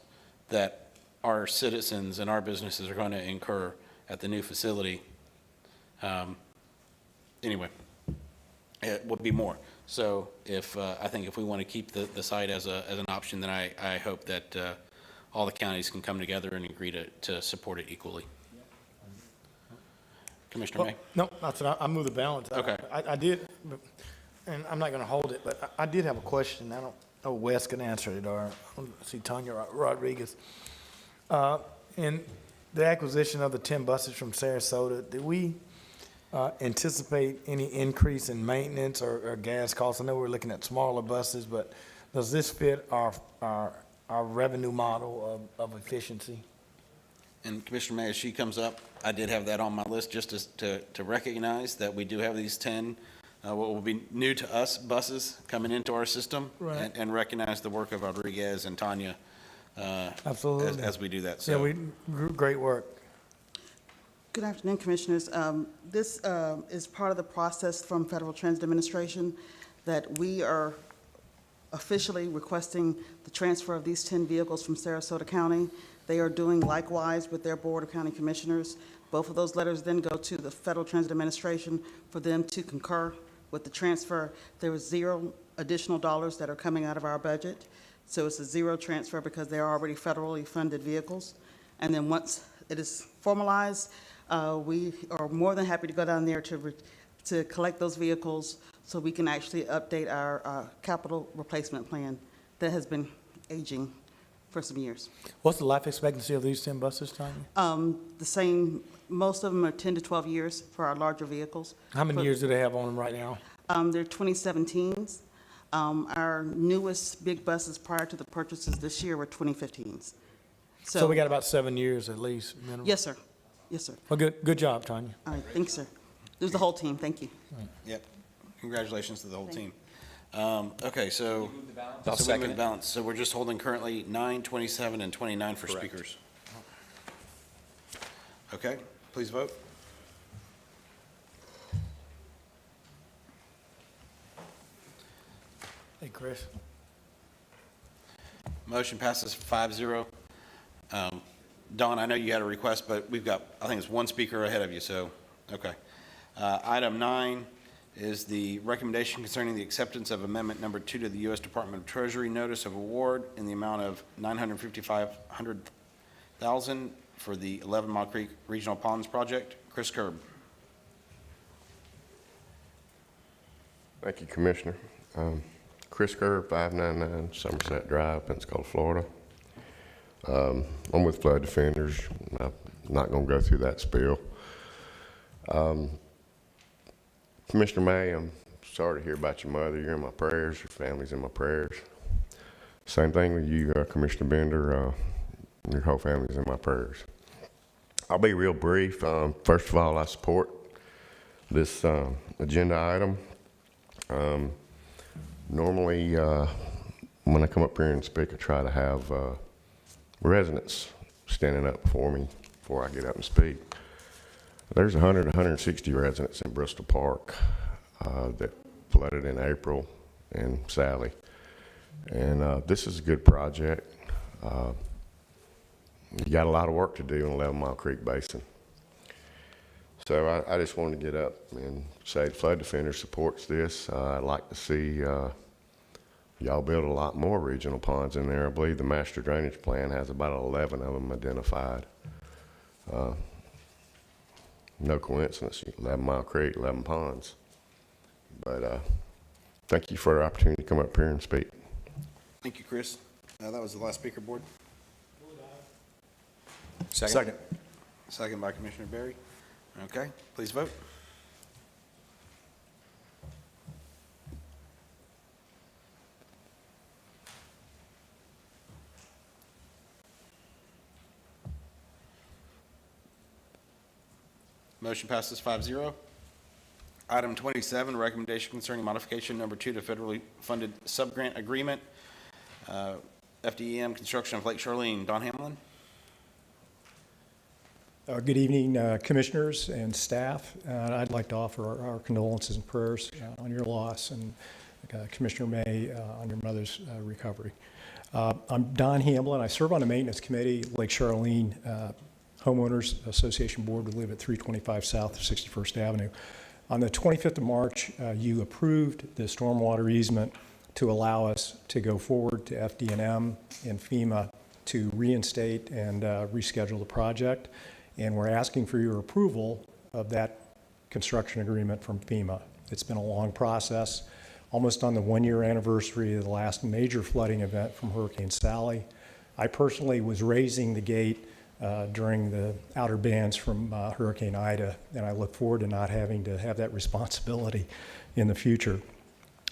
that our citizens and our businesses are going to incur at the new facility, anyway, it would be more. So I think if we want to keep the site as an option, then I hope that all the counties can come together and agree to support it equally. Commissioner May? No, that's what I move the balance. Okay. I did, and I'm not going to hold it, but I did have a question. I don't know Wes can answer it, or I see Tanya Rodriguez. In the acquisition of the 10 buses from Sarasota, did we anticipate any increase in maintenance or gas costs? I know we're looking at smaller buses, but does this fit our revenue model of efficiency? And Commissioner May, as she comes up, I did have that on my list just to recognize that we do have these 10, what will be new to us buses coming into our system. Right. And recognize the work of Rodriguez and Tanya Absolutely. as we do that. Yeah, So great work. Good afternoon, Commissioners. This is part of the process from Federal Transit Administration that we are officially requesting the transfer of these 10 vehicles from Sarasota County. They are doing likewise with their Board of County Commissioners. Both of those letters then go to the Federal Transit Administration for them to concur with the transfer. There was $0 additional dollars that are coming out of our budget. So it's a zero transfer because they are already federally funded vehicles. And then once it is formalized, we are more than happy to go down there to collect those vehicles so we can actually update our capital replacement plan that has been aging for some years. What's the life expectancy of these 10 buses, Tanya? The same, most of them are 10 to 12 years for our larger vehicles. How many years do they have on them right now? They're 2017s. Our newest big buses prior to the purchases this year were 2015s. So we got about 7 years at least minimum? Yes, sir. Yes, sir. Well, good job, Tanya. All right, thanks, sir. There's the whole team. Thank you. Yep. Congratulations to the whole team. Okay, so. I'll so we second moved it. balance. So we're just holding currently 9, 27, and 29 for Correct. speakers. Okay, please vote. Hey, Chris. Motion passes 5-0. Dawn, I know you had a request, but we've got, I think it's one speaker ahead of you, so, okay. Item 9 is the recommendation concerning the acceptance of amendment number 2 to the U.S. Department of Treasury Notice of Award in the amount of $955,000 for the 11 Mile Creek Regional Ponds Project. Chris Kerb. Thank you, Commissioner. Chris Kerr, 599 Somerset Drive, Pensacola, Florida. I'm with Flood Defenders. I'm not going to go through that spiel. Commissioner May, I'm sorry to hear about your mother. You're in my prayers. Your family's in my prayers. Same thing with you, Commissioner Bender. Your whole family's in my prayers. I'll be real brief. First of all, I support this agenda item. Normally, when I come up here and speak, I try to have residents standing up for me before I get up and speak. There's 160 residents in Bristol Park that flooded in April and Sally. And this is a good project. You got a lot of work to do in 11 Mile Creek Basin. So I just wanted to get up and say the Flood Defender supports this. I'd like to see y'all build a lot more regional ponds in there. I believe the master drainage plan has about 11 of them identified. No coincidence, 11 Mile Creek, 11 ponds. But thank you for the opportunity to come up here and speak. Thank you, Chris. That was the last speaker, Board. Second. Second by Commissioner Berry. Okay, please vote. Motion passes 5-0. Item 27, recommendation concerning modification number 2 to federally funded subgrant agreement, FDEM construction of Lake Charlene. Don Hamlin. Good evening, commissioners and staff. I'd like to offer our condolences and prayers on your loss, and Commissioner May on your mother's recovery. I'm Don Hamlin. I serve on the maintenance committee, Lake Charlene Homeowners Association Board. We live at 325 South 61st Avenue. On the 25th of March, you approved the stormwater easement to allow us to go forward to FD&M and FEMA to reinstate and reschedule the project. And we're asking for your approval of that construction agreement from FEMA. It's been a long process, almost on the 1-year anniversary of the last major flooding event from Hurricane Sally. I personally was raising the gate during the outer bands from Hurricane Ida, and I look forward to not having to have that responsibility in the future.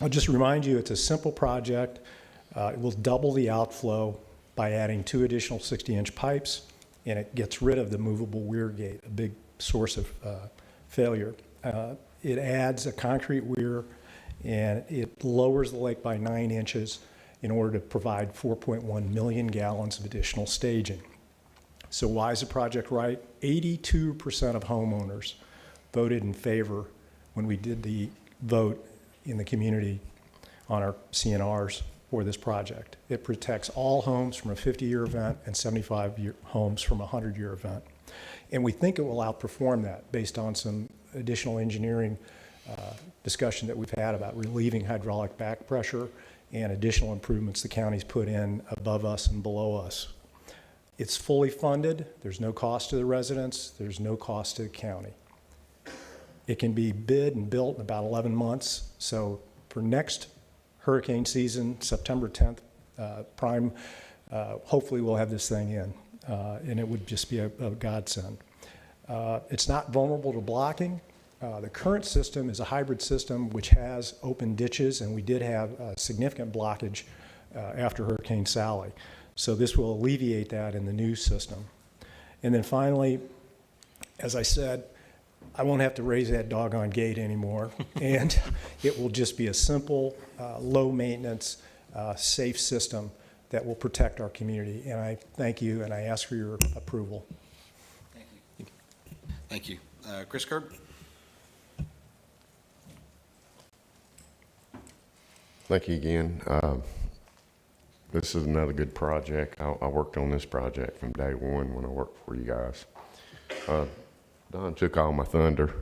I'll just remind you, it's a simple project. It will double the outflow by adding 2 additional 60-inch pipes, and it gets rid of the movable weir gate, a big source of failure. It adds a concrete weir, and it lowers the lake by 9 inches in order to provide 4.1 million gallons of additional staging. So why is the project right? 82% of homeowners voted in favor when we did the vote in the community on our CNRs for this project. It protects all homes from a 50-year event and 75 homes from a 100-year event. And we think it will outperform that based on some additional engineering discussion that we've had about relieving hydraulic back pressure and additional improvements the county's put in above us and below us. It's fully funded. There's no cost to the residents. There's no cost to the county. It can be bid and built in about 11 months. So for next hurricane season, September 10th, prime, hopefully we'll have this thing in, and it would just be a godsend. It's not vulnerable to blocking. The current system is a hybrid system which has open ditches, and we did have significant blockage after Hurricane Sally. So this will alleviate that in the new system. And then finally, as I said, I won't have to raise that doggone gate anymore, and it will just be a simple, low-maintenance, safe system that will protect our community. And I thank you, and I ask for your approval. Thank you. Chris Kerb? Thank you again. This is another good project. I worked on this project from day one when I worked for you guys. Don took all my thunder.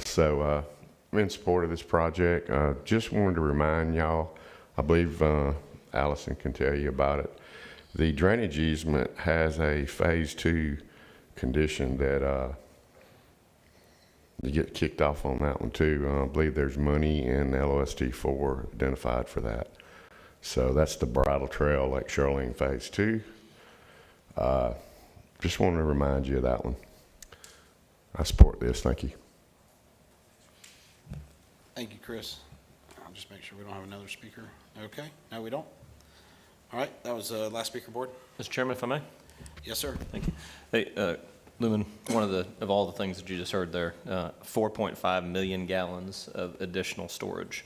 So I'm in support of this project. Just wanted to remind y'all, I believe Allison can tell you about it. The drainage easement has a phase 2 condition that you get kicked off on that one too. I believe there's money in LOST 4 identified for that. So that's the Bridle Trail, Lake Charlene Phase 2. Just wanted to remind you of that one. I support this. Thank you. Thank you, Chris. I'll just make sure we don't have another speaker. Okay, no, we don't. All right, that was last speaker board. Mr. Chairman, if I may? Yes, sir. Thank you. Hey, Lumen, one of all the things that you just heard there, 4.5 million gallons of additional storage,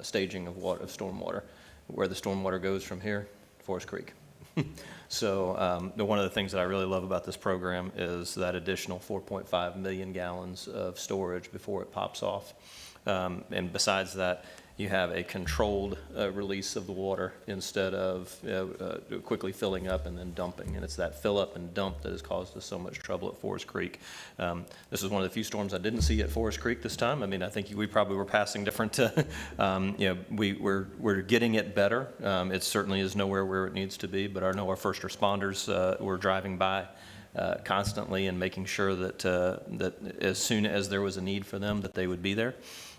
staging of water, of stormwater. Where the stormwater goes from here, Forest Creek. So one of the things that I really love about this program is that additional 4.5 million gallons of storage before it pops off. And besides that, you have a controlled release of the water instead of quickly filling up and then dumping. And it's that fill up and dump that has caused us so much trouble at Forest Creek. This is one of the few storms I didn't see at Forest Creek this time. I mean, I think we probably were passing different, we're getting it better. It certainly is nowhere where it needs to be, but I know our first responders were driving by constantly and making sure that as soon as there was a need for them, that they would be there.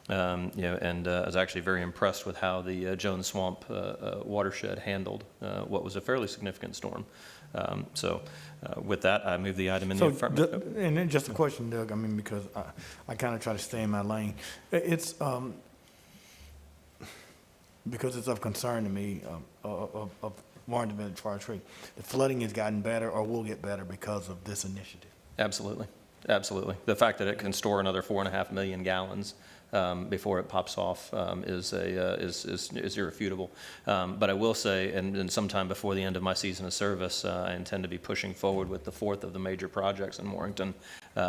And I was actually very impressed with how the Jones Swamp watershed handled what was a fairly significant storm. So with that, I move the item in the affirmative. And then just a question, Doug, I mean, because I kind of try to stay in my lane. It's, because it's of concern to me, of Warrenton Village Forest Creek, the flooding has gotten better or will get better because of this initiative. Absolutely. Absolutely. The fact that it can store another 4.5 million gallons before it pops off is irrefutable. But I will say, and sometime before the end of my season of service, I intend to be pushing forward with the fourth of the major projects in Warrenton,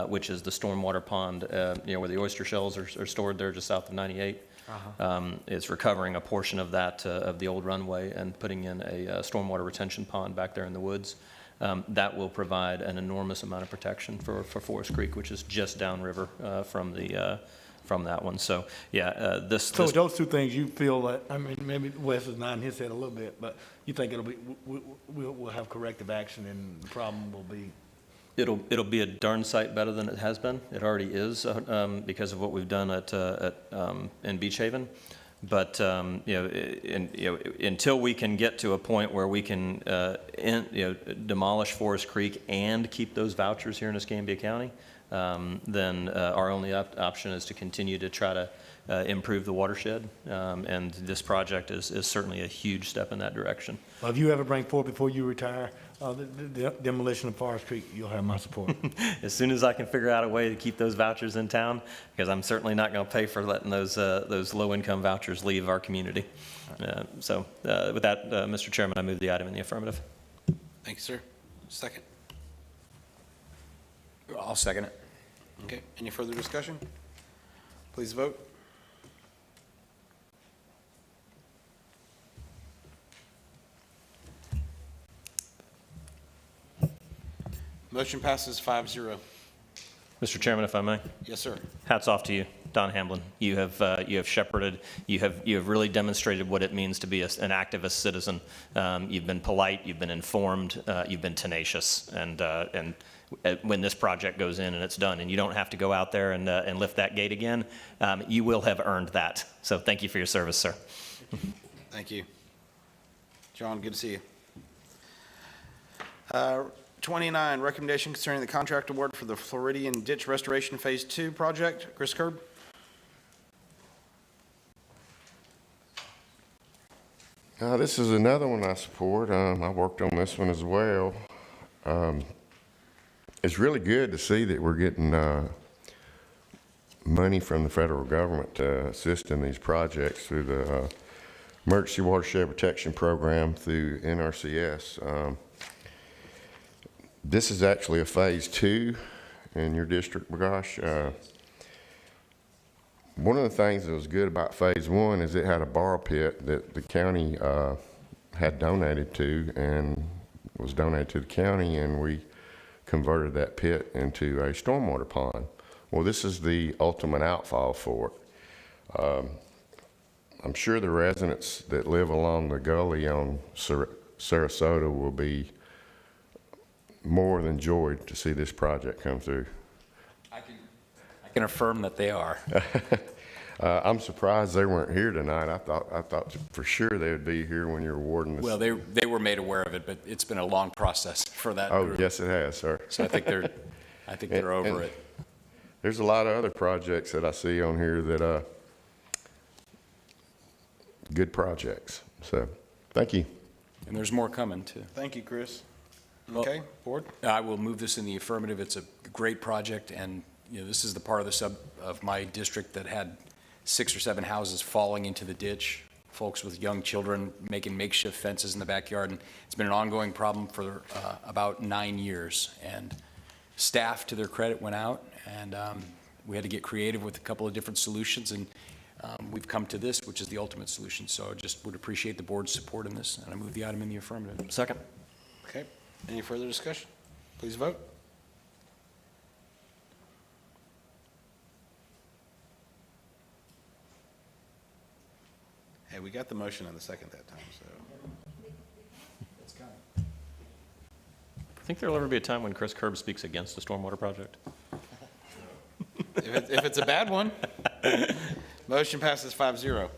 which is the stormwater pond, where the oyster shells are stored there just south of 98. It's recovering a portion of that, of the old runway, and putting in a stormwater retention pond back there in the woods. That will provide an enormous amount of protection for Forest Creek, which is just downriver from that one. So, yeah, So those two things, you feel that, I mean, maybe Wes is nodding his head a little bit, but you think it'll be, we'll have corrective action and the problem will be? It'll be a darn sight better than it has been. It already is because of what we've done in Beach Haven. But until we can get to a point where we can demolish Forest Creek and keep those vouchers here in Escambia County, then our only option is to continue to try to improve the watershed. And this project is certainly a huge step in that direction. Well, if you ever bring forth before you retire the demolition of Forest Creek, you'll have my support. As soon as I can figure out a way to keep those vouchers in town, because I'm certainly not going to pay for letting those low-income vouchers leave our community. So with that, Mr. Chairman, I move the item in the affirmative. Thank you, sir. Second. I'll second it. Okay, any further discussion? Please vote. Motion passes 5-0. Mr. Chairman, if I may. Yes, sir. Hats off to you. Don Hamblin. You have shepherded, you have really demonstrated what it means to be an activist citizen. You've been polite, you've been informed, you've been tenacious, and when this project goes in and it's done, and you don't have to go out there and lift that gate again, you will have earned that. So thank you for your service, sir. Thank you. John, good to see you. 29, recommendation concerning the contract award for the Floridian Ditch Restoration Phase 2 project. Chris Kerb. This is another one I support. I worked on this one as well. It's really good to see that we're getting money from the federal government to assist in these projects through the Emergency Watershed Protection Program through NRCS. This is actually a Phase 2 in your district, Bagash. One of the things that was good about Phase 1 is it had a borrow pit that the county had donated to, and was donated to the county, and we converted that pit into a stormwater pond. Well, this is the ultimate outfall for it. I'm sure the residents that live along the gully on Sarasota will be more than joyed to see this project come through. I can affirm that they are. I'm surprised they weren't here tonight. I thought for sure they would be here when you're awarding this. Well, they were made aware of it, but it's been a long process for that Oh, group. yes, it has, sir. So I think they're over And it. There's a lot of other projects that I see on here that good projects. So, thank you. And there's more coming, too. Thank you, Chris. Well, Okay, board. I will move this in the affirmative. It's a great project, and, this is the part of of my district that had 6 or 7 houses falling into the ditch, folks with young children making makeshift fences in the backyard, and it's been an ongoing problem for about 9 years. And staff, to their credit, went out, and we had to get creative with a couple of different solutions, and we've come to this, which is the ultimate solution. So I just would appreciate the board's support in this, and I move the item in the affirmative. Second. Okay, any further discussion? Please vote. Hey, we got the motion and the second that time, so. I think there'll ever be a time when Chris Kerb speaks against a stormwater project. If it's a bad one. Motion passes 5-0.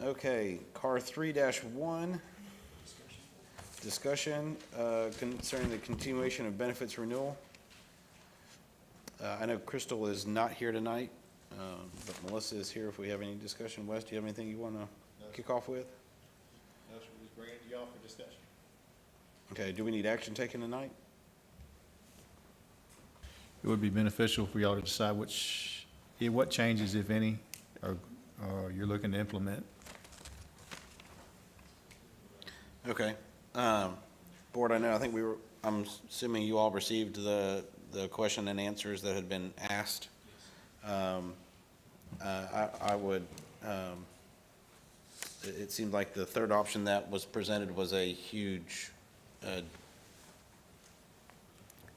Okay, CAR 3-1. Discussion concerning the continuation of benefits renewal. I know Crystal is not here tonight, but Melissa is here if we have any discussion. Wes, do you have anything you want to kick off with? No, sir, just bring it to y'all for discussion. Okay, do we need action taken tonight? It would be beneficial for y'all to decide what changes, if any, are you're looking to implement. Okay. Board, I'm assuming you all received the question and answers that had been asked. I would, it seemed like the third option that was presented was a huge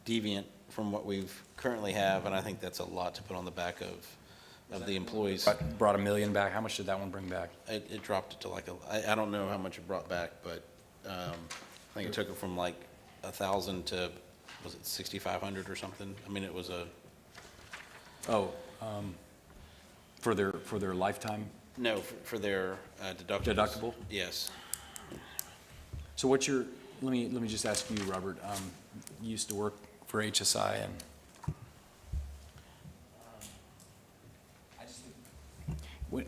deviant from what we've currently have, and I think that's a lot to put on the back of the employees. Brought $1 million back. How much did that one bring back? It dropped it to I don't know how much it brought back, but I think it took it from like 1,000 to, was it 6,500 or something? I mean, it was a. Oh, for their lifetime? No, for their deductibles. Deductible? Yes. So what's your, let me just ask you, Robert, you used to work for HSI, and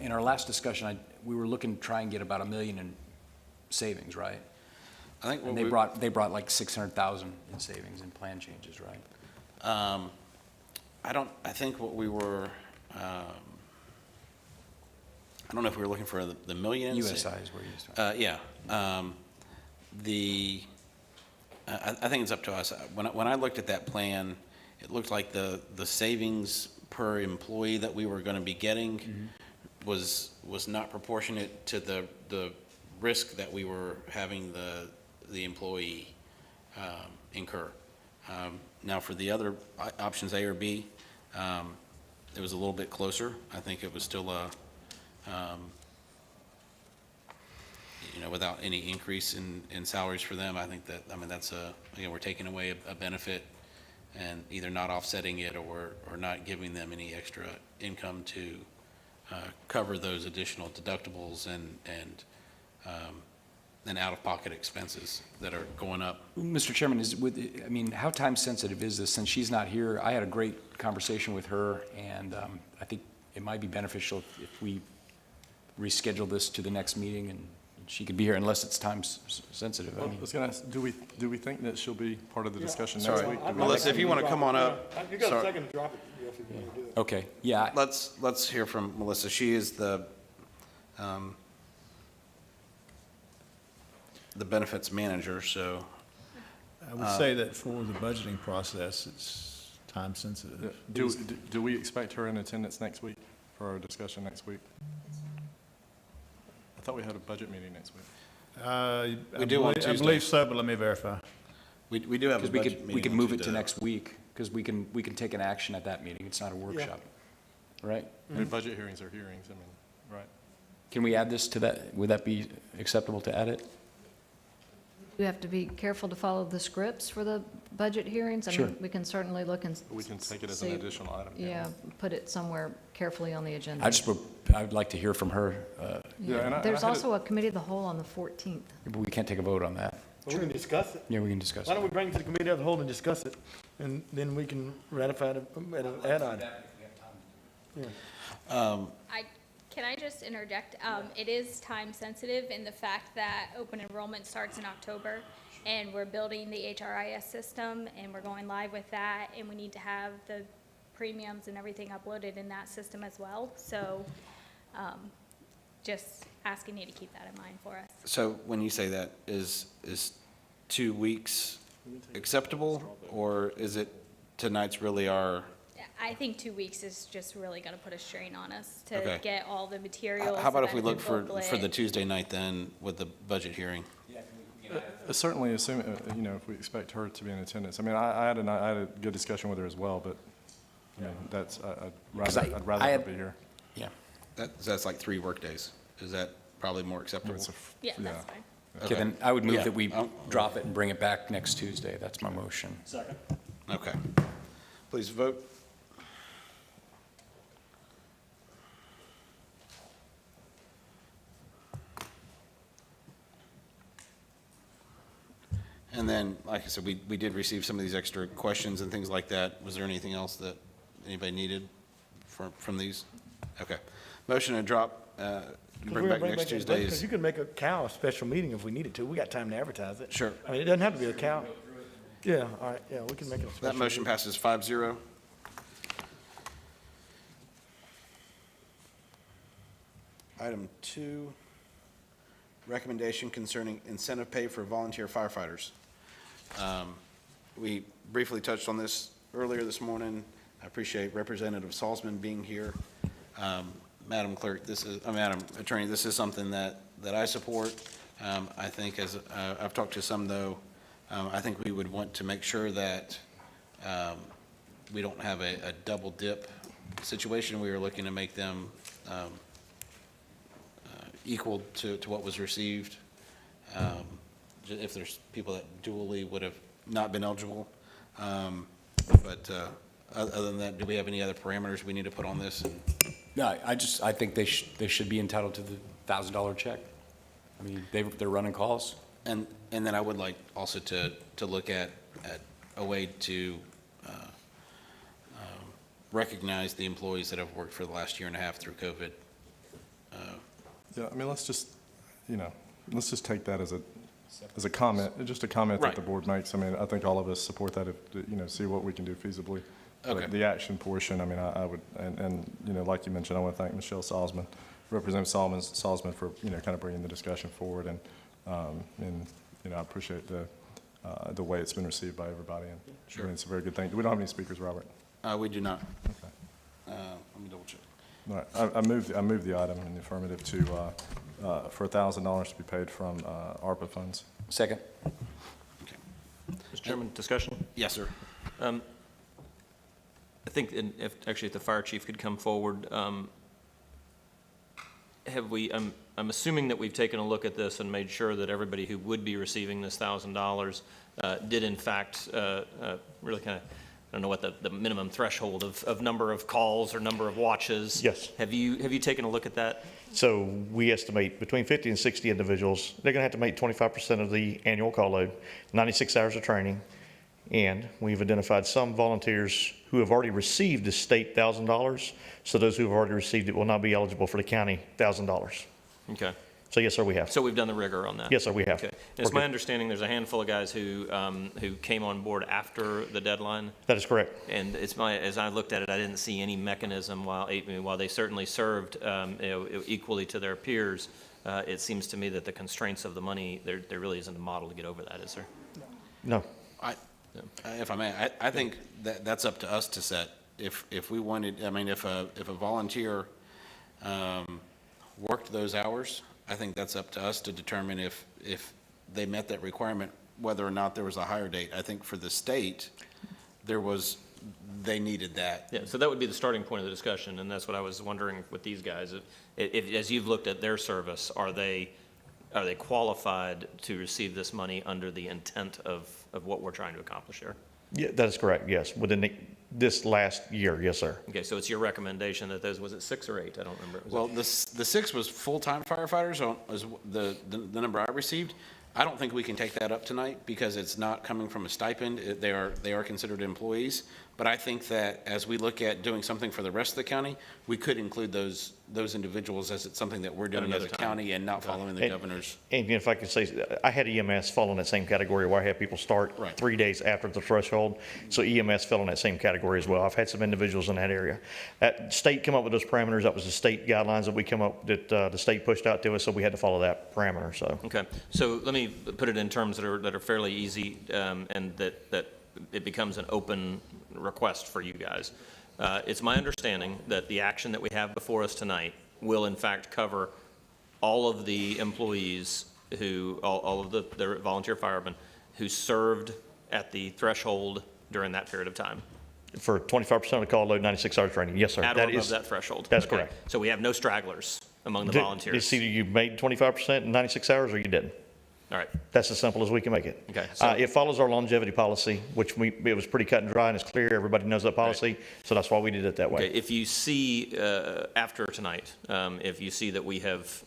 in our last discussion, we were looking to try and get about $1 million in savings, right? I think And they brought like 600,000 in savings and plan changes, right? I think what we were, I don't know if we were looking for the million. USI is where you used to. Yeah. I think it's up to us. When I looked at that plan, it looked like the savings per employee that we were going to be getting was not proportionate to the risk that we were having the employee it was a little bit closer. I think it was still a, without any increase in salaries for them. I think that, that's again, we're taking away a benefit and either not offsetting it or not giving them any extra income to cover those additional deductibles and out-of-pocket expenses that are going up. Mr. Chairman, how time sensitive is this? Since she's not here, I had a great conversation with her, and I think it might be beneficial if we reschedule this to the next meeting and she could be here unless it's time sensitive. I was going to ask, do we think that she'll be part of the discussion Sorry. next week? Melissa, if you want to come on up. You got a Sorry. second to drop it. If you want to do that. Okay, yeah. Let's hear from Melissa. She is the benefits manager, so. I would say that for the budgeting process, it's time sensitive. Do we expect her in attendance next week for our discussion next week? I thought we had a budget meeting next week. We do on I Tuesday. believe so, but let me verify. We do have a Because budget meeting. we could on move it to Tuesday. next week, because we can take an action at that meeting. It's not a workshop, right? I mean, budget hearings are hearings, right? Can we add this to that? Would that be acceptable to add it? You have to be careful to follow the scripts for the budget hearings. I Sure. mean, we can certainly look and. We can take it as an see- additional item. Yeah, put it somewhere carefully on the agenda. I'd like to hear from her, Yeah, and I There's had also a committee of the whole on the 14th. but we can't take a vote on that. But we can discuss it. Yeah, we can discuss Why don't it. we bring it to the committee of the whole and discuss it, and then we can ratify it at an add-on. Yeah. Can I just interject? It is time sensitive in the fact that open enrollment starts in October, and we're building the HRIS system, and we're going live with that, and we need to have the premiums and everything uploaded in that system as well. So just asking you to keep that in mind for us. So when you say that, is 2 weeks acceptable, or is it tonight's really our? I think 2 weeks is just really going to put a strain on us Okay. to get all the materials. How about if we benefit look for booklet. the Tuesday night then with the budget hearing? Certainly, assume, if we expect her to be in attendance. I mean, I had a good discussion with her as well, but, I mean, I'd rather her be here. Yeah. That's like 3 workdays. Is that probably more acceptable? Yeah, that's fine. Okay, then I would move Yeah. that we drop it and bring it back next Tuesday. That's my motion. Second. Okay. Please vote. And then, like I said, we did receive some of these extra questions and things like that. Was there anything else that anybody needed from these? Okay. Motion to drop, bring back next Because Tuesday's. you can make a cow a special meeting if we needed to. We got time to advertise it. Sure. I mean, it doesn't have to be a cow. Yeah, all right, yeah, we can make it a special. That motion meeting. passes 5-0. Item 2, recommendation concerning incentive pay for volunteer firefighters. We briefly touched on this earlier this morning. I appreciate Representative Salzman being here. Madam Clerk, Madam Attorney, this is something that I support. I think I've talked to some though, I think we would want to make sure that we don't have a double dip situation. We were looking to make them equal to what was received. If there's people that dually would have not been eligible. But other than that, do we have any other parameters we need to put on this? No, I think they should be entitled to the $1,000 check. I mean, they're running calls. And then I would like also to look at a way to recognize the employees that have worked for the last year and a half through COVID. Yeah, I mean, let's just take that as a comment, just a comment that the board makes. I mean, I think all of us support that, see what we can do feasibly. Okay. But the action portion, I mean, I would, and like you mentioned, I want to thank Michelle Salzman, Representative Salzman for, kind of bringing the discussion forward. And I appreciate the way it's been received by everybody. And Sure. I mean, it's a very good thing. We don't have any speakers, Robert. We do not. Okay. Let me double check. All right, I move the item in the affirmative for $1,000 to be paid from ARPA funds. Second. Mr. Chairman, discussion? Yes, sir. I think if the fire chief could come forward, I'm assuming that we've taken a look at this and made sure that everybody who would be receiving this $1,000 did in fact really kind of, I don't know what the minimum threshold of number of calls or number of watches. Yes. Have you taken a look at that? So we estimate between 50 and 60 individuals, they're going to have to make 25% of the annual call load, 96 hours of training. And we've identified some volunteers who have already received the state $1,000. So those who have already received it will not be eligible for the county $1,000. Okay. So yes, sir, we have. So we've done the rigor on that? Yes, sir, we have. Okay. It's my understanding there's a handful of guys who came on board after the deadline? That is correct. And as I looked at it, I didn't see any mechanism while they certainly served equally to their peers. It seems to me that the constraints of the money, there really isn't a model to get over that, is there? No. If I may, I think that's up to us to set. If we wanted, I mean, if a volunteer worked those hours, I think that's up to us to determine if they met that requirement, whether or not there was a hire date. I think for the state, they needed that. Yeah, so that would be the starting point of the discussion, and that's what I was wondering with these guys. If as you've looked at their service, are they qualified to receive this money under the intent of what we're trying to accomplish here? Yeah, that is correct, yes. Within this last year, yes, sir. Okay, so it's your recommendation that was it 6 or 8? I don't remember. Well, the 6 was full-time firefighters, was the number I received. I don't think we can take that up tonight because it's not coming from a stipend. They are considered employees. But I think that as we look at doing something for the rest of the county, we could include those individuals as it's something that we're doing as a county and not following the governor's. And if I could say, I had EMS fall in that same category where I had people start 3 days after the threshold. So EMS fell in that same category as well. I've had some individuals in that area. That state came up with those parameters. That was the state guidelines that we come up, that the state pushed out to us, so we had to follow that parameter, so. Okay, so let me put it in terms that are fairly easy, and that it becomes an open request for you guys. It's my understanding that the action that we have before us tonight will in fact cover all of the employees all of the volunteer firemen who served at the threshold during that period of time. For 25% of the call load, 96 hours training, yes, sir. At or above that threshold. That's Okay. correct. So we have no stragglers among the volunteers. It's either you made 25% in 96 hours or you didn't. All right. That's as simple as we can make it. Okay, so- It follows our longevity policy, which it was pretty cut and dry and it's clear. Everybody knows that policy. So that's why we did it that way. Okay, if you see, after tonight, if you see that we have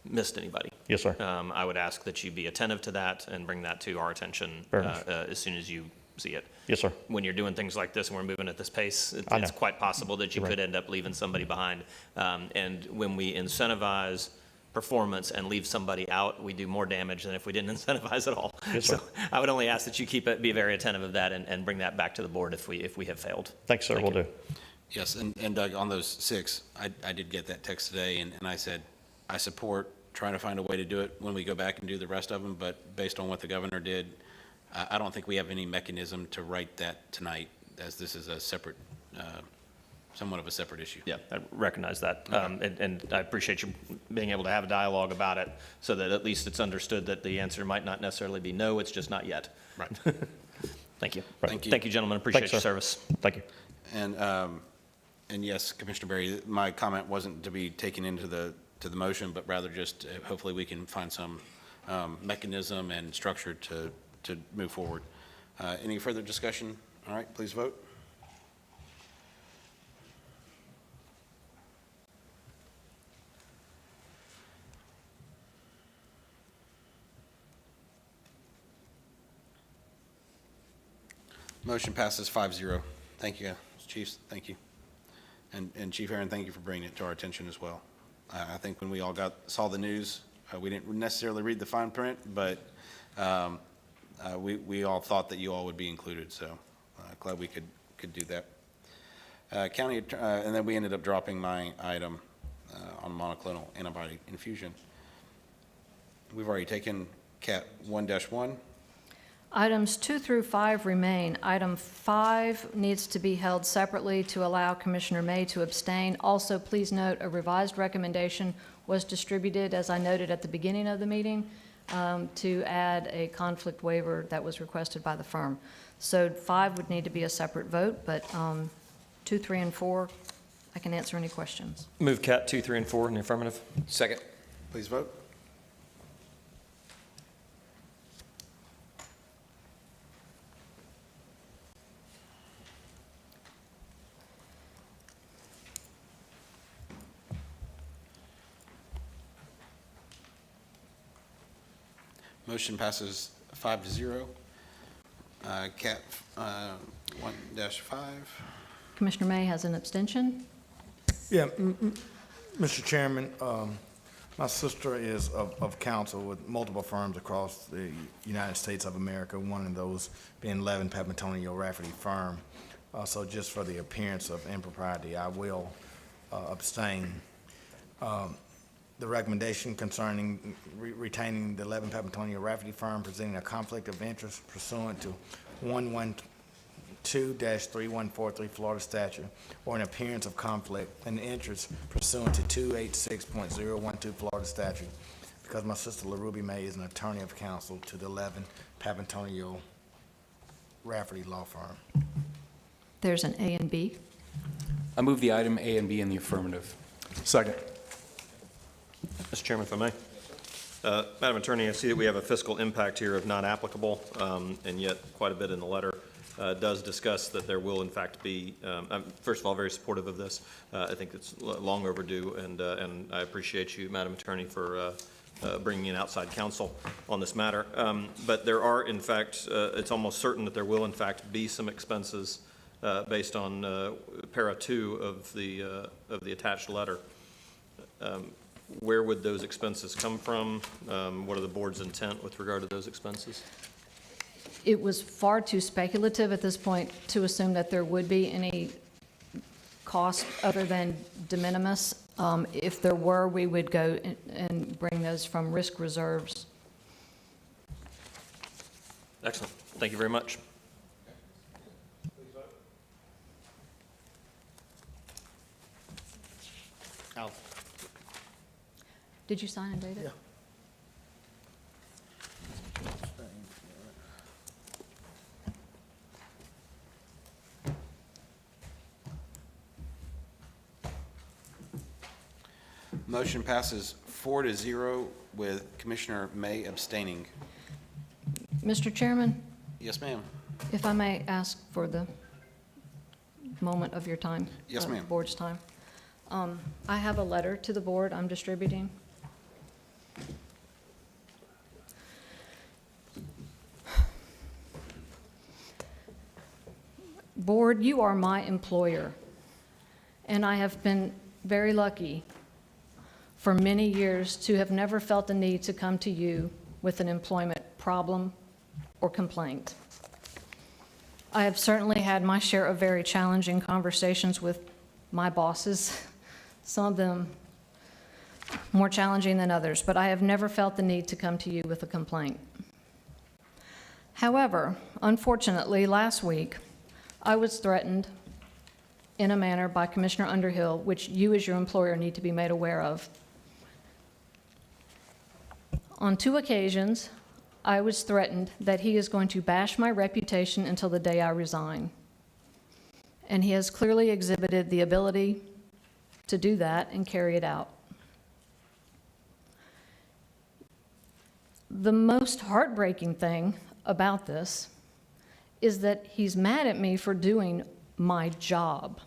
missed anybody. Yes, sir. I would ask that you be attentive to that and bring that to our attention Fair enough. as soon as you see it. Yes, sir. When you're doing things like this and we're moving at this pace, I know. it's quite possible that you You're could right. end up leaving somebody behind. And when we incentivize performance and leave somebody out, we do more damage than if we didn't incentivize at all. Yes, sir. So I would only ask that you be very attentive of that and bring that back to the board if we have failed. Thanks, sir. Thank Will you. do. Yes, and Doug, on those 6, I did get that text today, and I said, I support trying to find a way to do it when we go back and do the rest of them, but based on what the governor did, I don't think we have any mechanism to write that tonight, as this is a separate, somewhat of a separate issue. Yeah, I recognize that. And I appreciate you being able to have a dialogue about it so that at least it's understood that the answer might not necessarily be no, it's just not yet. Right. Thank you. Thank you. Thank you, gentlemen. Appreciate Thanks, your sir. service. Thank you. And yes, Commissioner Berry, my comment wasn't to be taken into the motion, but rather just hopefully we can find some mechanism and structure to move forward. Any further discussion? All right, please vote. Motion passes 5-0. Thank you, Chiefs. Thank you. And Chief Aaron, thank you for bringing it to our attention as well. I think when we all saw the news, we didn't necessarily read the fine print, but we all thought that you all would be included, so glad we could do that. And then we ended up dropping my item on monoclonal antibody infusion. We've already taken CAT 1-1. Items 2 through 5 remain. Item 5 needs to be held separately to allow Commissioner May to abstain. Also, please note, a revised recommendation was distributed, as I noted at the beginning of the meeting, to add a conflict waiver that was requested by the firm. So 5 would need to be a separate vote, but 2, 3, and 4. I can answer any questions. Move Cat 2, 3, and 4 in the affirmative. Second. Please vote. Motion passes 5-0. Cat 1-5. Commissioner May has an abstention. Yeah, Mr. Chairman, my sister is of counsel with multiple firms across the United States of America, one of those being Levin, Papantonio, Rafferty firm. So just for the appearance of impropriety, I will abstain. The recommendation concerning retaining the Levin, Papantonio, Rafferty firm presenting a conflict of interest pursuant to 112-3143 Florida statute, or an appearance of conflict and interest pursuant to 286.012 Florida statute, because my sister LaRuby May is an attorney of counsel to the Levin, Papantonio, Rafferty law firm. There's an A and B. I move the item A and B in the affirmative. Second. Mr. Chairman, if I may. Madam Attorney, I see that we have a fiscal impact here of not applicable, and yet quite a bit in the letter does discuss that there will in fact be, I'm first of all very supportive of this. I think it's long overdue, and I appreciate you, Madam Attorney, for bringing in outside counsel on this matter. But there are in fact, it's almost certain that there will in fact be some expenses based on para 2 of the attached letter. Where would those expenses come from? What are the board's intent with regard to those expenses? It was far too speculative at this point to assume that there would be any cost other than de minimis. If there were, we would go and bring those from risk reserves. Excellent. Thank you very much. Al. Did you sign and date it? Yeah. Motion passes 4-0 with Commissioner May abstaining. Mr. Chairman, Yes, ma'am. if I may ask for the moment of your time. Yes, ma'am. Board's time. I have a letter to the board I'm distributing. Board, you are my employer, and I have been very lucky for many years to have never felt the need to come to you with an employment problem or complaint. I have certainly had my share of very challenging conversations with my bosses, some of them more challenging than others, but I have never felt the need to come to you with a complaint. However, unfortunately, last week, I was threatened in a manner by Commissioner Underhill, which you as your employer need to be made aware of. On 2 occasions, I was threatened that he is going to bash my reputation until the day I resign. And he has clearly exhibited the ability to do that and carry it out. The most heartbreaking thing about this is that he's mad at me for doing my job.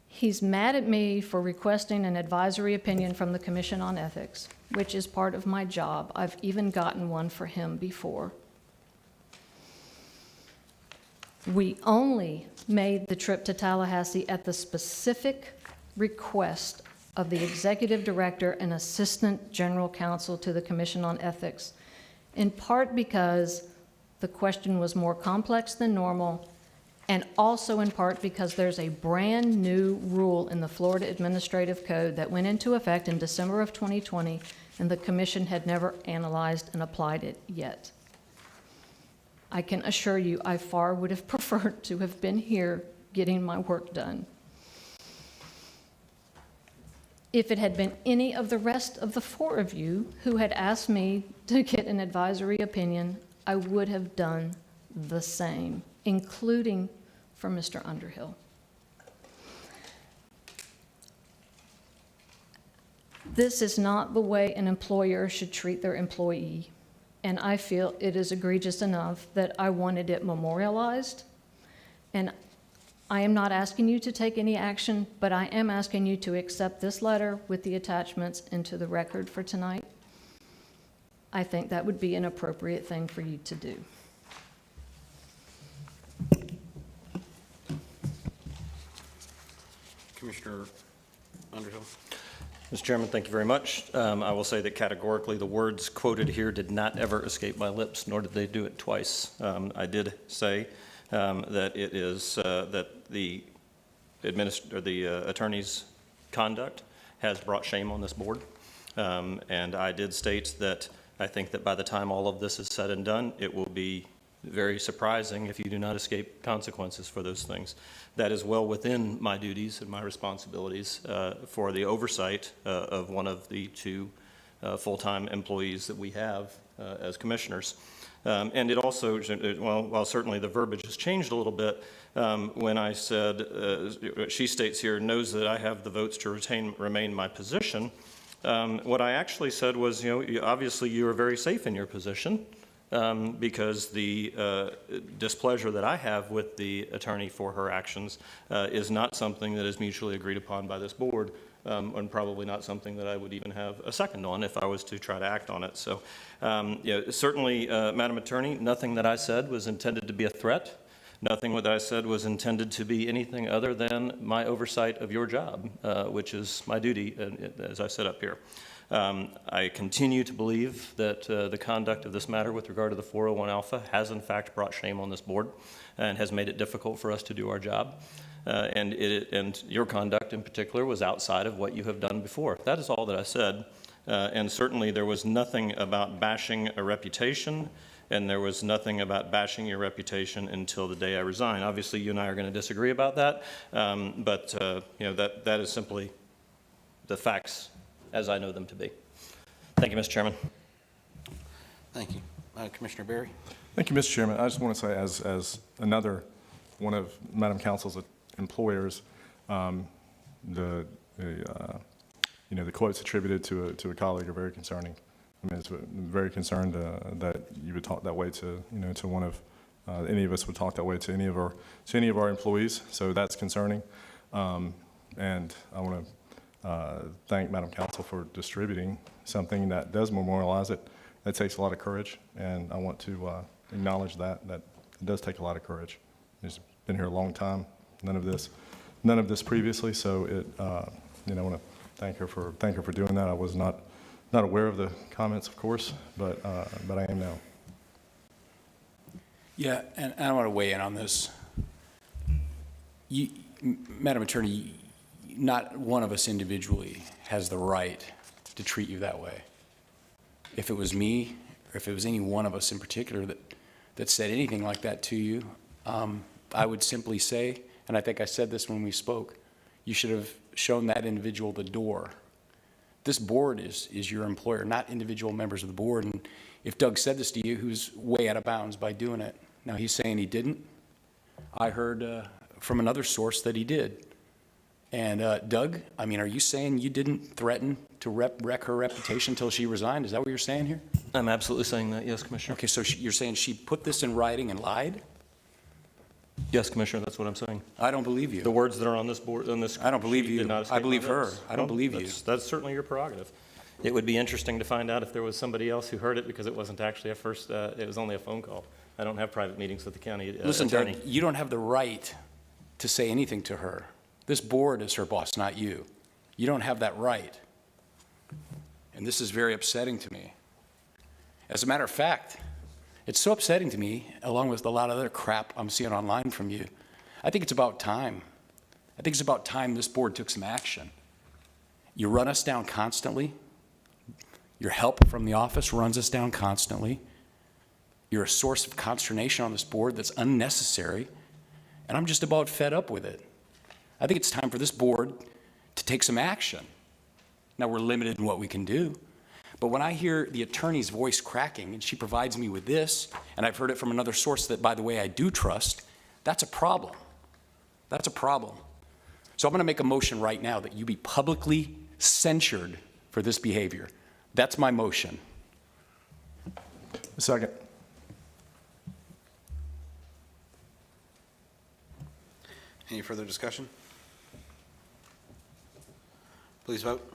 He's mad at me for requesting an advisory opinion from the Commission on Ethics, which is part of my job. I've even gotten one for him before. We only made the trip to Tallahassee at the specific request of the Executive Director and Assistant General Counsel to the Commission on Ethics, in part because the question was more complex than normal, and also in part because there's a brand-new rule in the Florida Administrative Code that went into effect in December of 2020, and the Commission had never analyzed and applied it yet. I can assure you I far would have preferred to have been here getting my work done. If it had been any of the rest of the 4 of you who had asked me to get an advisory opinion, I would have done the same, including from Mr. Underhill. This is not the way an employer should treat their employee, and I feel it is egregious enough that I wanted it memorialized. And I am not asking you to take any action, but I am asking you to accept this letter with the attachments into the record for tonight. I think that would be an appropriate thing for you to do. Commissioner Underhill. Mr. Chairman, thank you very much. I will say that categorically, the words quoted here did not ever escape my lips, nor did they do it twice. I did say that it is that the attorney's conduct has brought shame on this board, and I did state that I think that by the time all of this is said and done, it will be very surprising if you do not escape consequences for those things. That is well within my duties and my responsibilities for the oversight of one of the two full-time employees that we have as commissioners. And it also, well, while certainly the verbiage has changed a little bit, when I said, she states here, knows that I have the votes to remain my position, what I actually said was, obviously you are very safe in your position, because the displeasure that I have with the attorney for her actions is not something that is mutually agreed upon by this board, and probably not something that I would even have a second on if I was to try to act on it. So certainly, Madam Attorney, nothing that I said was intended to be a threat. Nothing that I said was intended to be anything other than my oversight of your job, which is my duty, as I said up here. I continue to believe that the conduct of this matter with regard to the 401 Alpha has in fact brought shame on this board and has made it difficult for us to do our job. And your conduct in particular was outside of what you have done before. That is all that I said. And certainly there was nothing about bashing a reputation, and there was nothing about bashing your reputation until the day I resign. Obviously, you and I are going to disagree about that, but that is simply the facts as I know them to be. Thank you, Mr. Chairman. Thank you. Commissioner Berry. Thank you, Mr. Chairman. I just want to say, as another one of Madam Council's employers, the quotes attributed to a colleague are very concerning. I mean, it's very concerned that you would talk that way to one of any of us would talk that way to any of our employees. So that's concerning, and I want to thank Madam Council for distributing something that does memorialize it. That takes a lot of courage, and I want to acknowledge that it does take a lot of courage. It's been here a long time. None of this previously. So I want to thank her for doing that. I was not aware of the comments, of course, but I am now. Yeah, and I want to weigh in on this. Madam Attorney, not one of us individually has the right to treat you that way. If it was me, or if it was any one of us in particular that said anything like that to you, I would simply say, and I think I said this when we spoke, you should have shown that individual the door. This board is your employer, not individual members of the board. And if Doug said this to you, who's way out of bounds by doing it. Now, he's saying he didn't. I heard from another source that he did. And Doug, I mean, are you saying you didn't threaten to wreck her reputation until she resigned? Is that what you're saying here? I'm absolutely saying that, yes, Commissioner. Okay, so you're saying she put this in writing and lied? Yes, Commissioner, that's what I'm saying. I don't believe you. The words that are on this board, on this I don't believe sheet you. did not escape I believe my her. lips. I don't Well, believe you. That's certainly your prerogative. It would be interesting to find out if there was somebody else who heard it, because it wasn't actually it was only a phone call. I don't have private meetings with the county Listen, attorney. Doug, you don't have the right to say anything to her. This board is her boss, not you. You don't have that right. And this is very upsetting to me. As a matter of fact, it's so upsetting to me, along with a lot of other crap I'm seeing online from you. I think it's about time. I think it's about time this board took some action. You run us down constantly. Your help from the office runs us down constantly. You're a source of consternation on this board that's unnecessary, and I'm just about fed up with it. I think it's time for this board to take some action. Now, we're limited in what we can do, but when I hear the attorney's voice cracking, and she provides me with this, and I've heard it from another source that, by the way, I do trust, that's a problem. That's a problem. So I'm going to make a motion right now that you be publicly censured for this behavior. That's my motion. Second. Any further discussion? Please vote.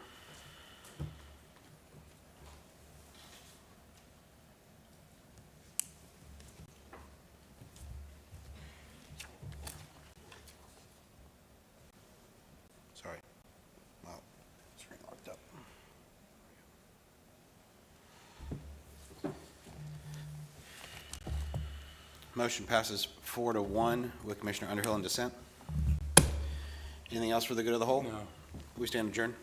Sorry. Wow, screen locked up. Motion passes 4-1 with Commissioner Underhill in dissent. Anything else for the good of the whole? No. We stand adjourned.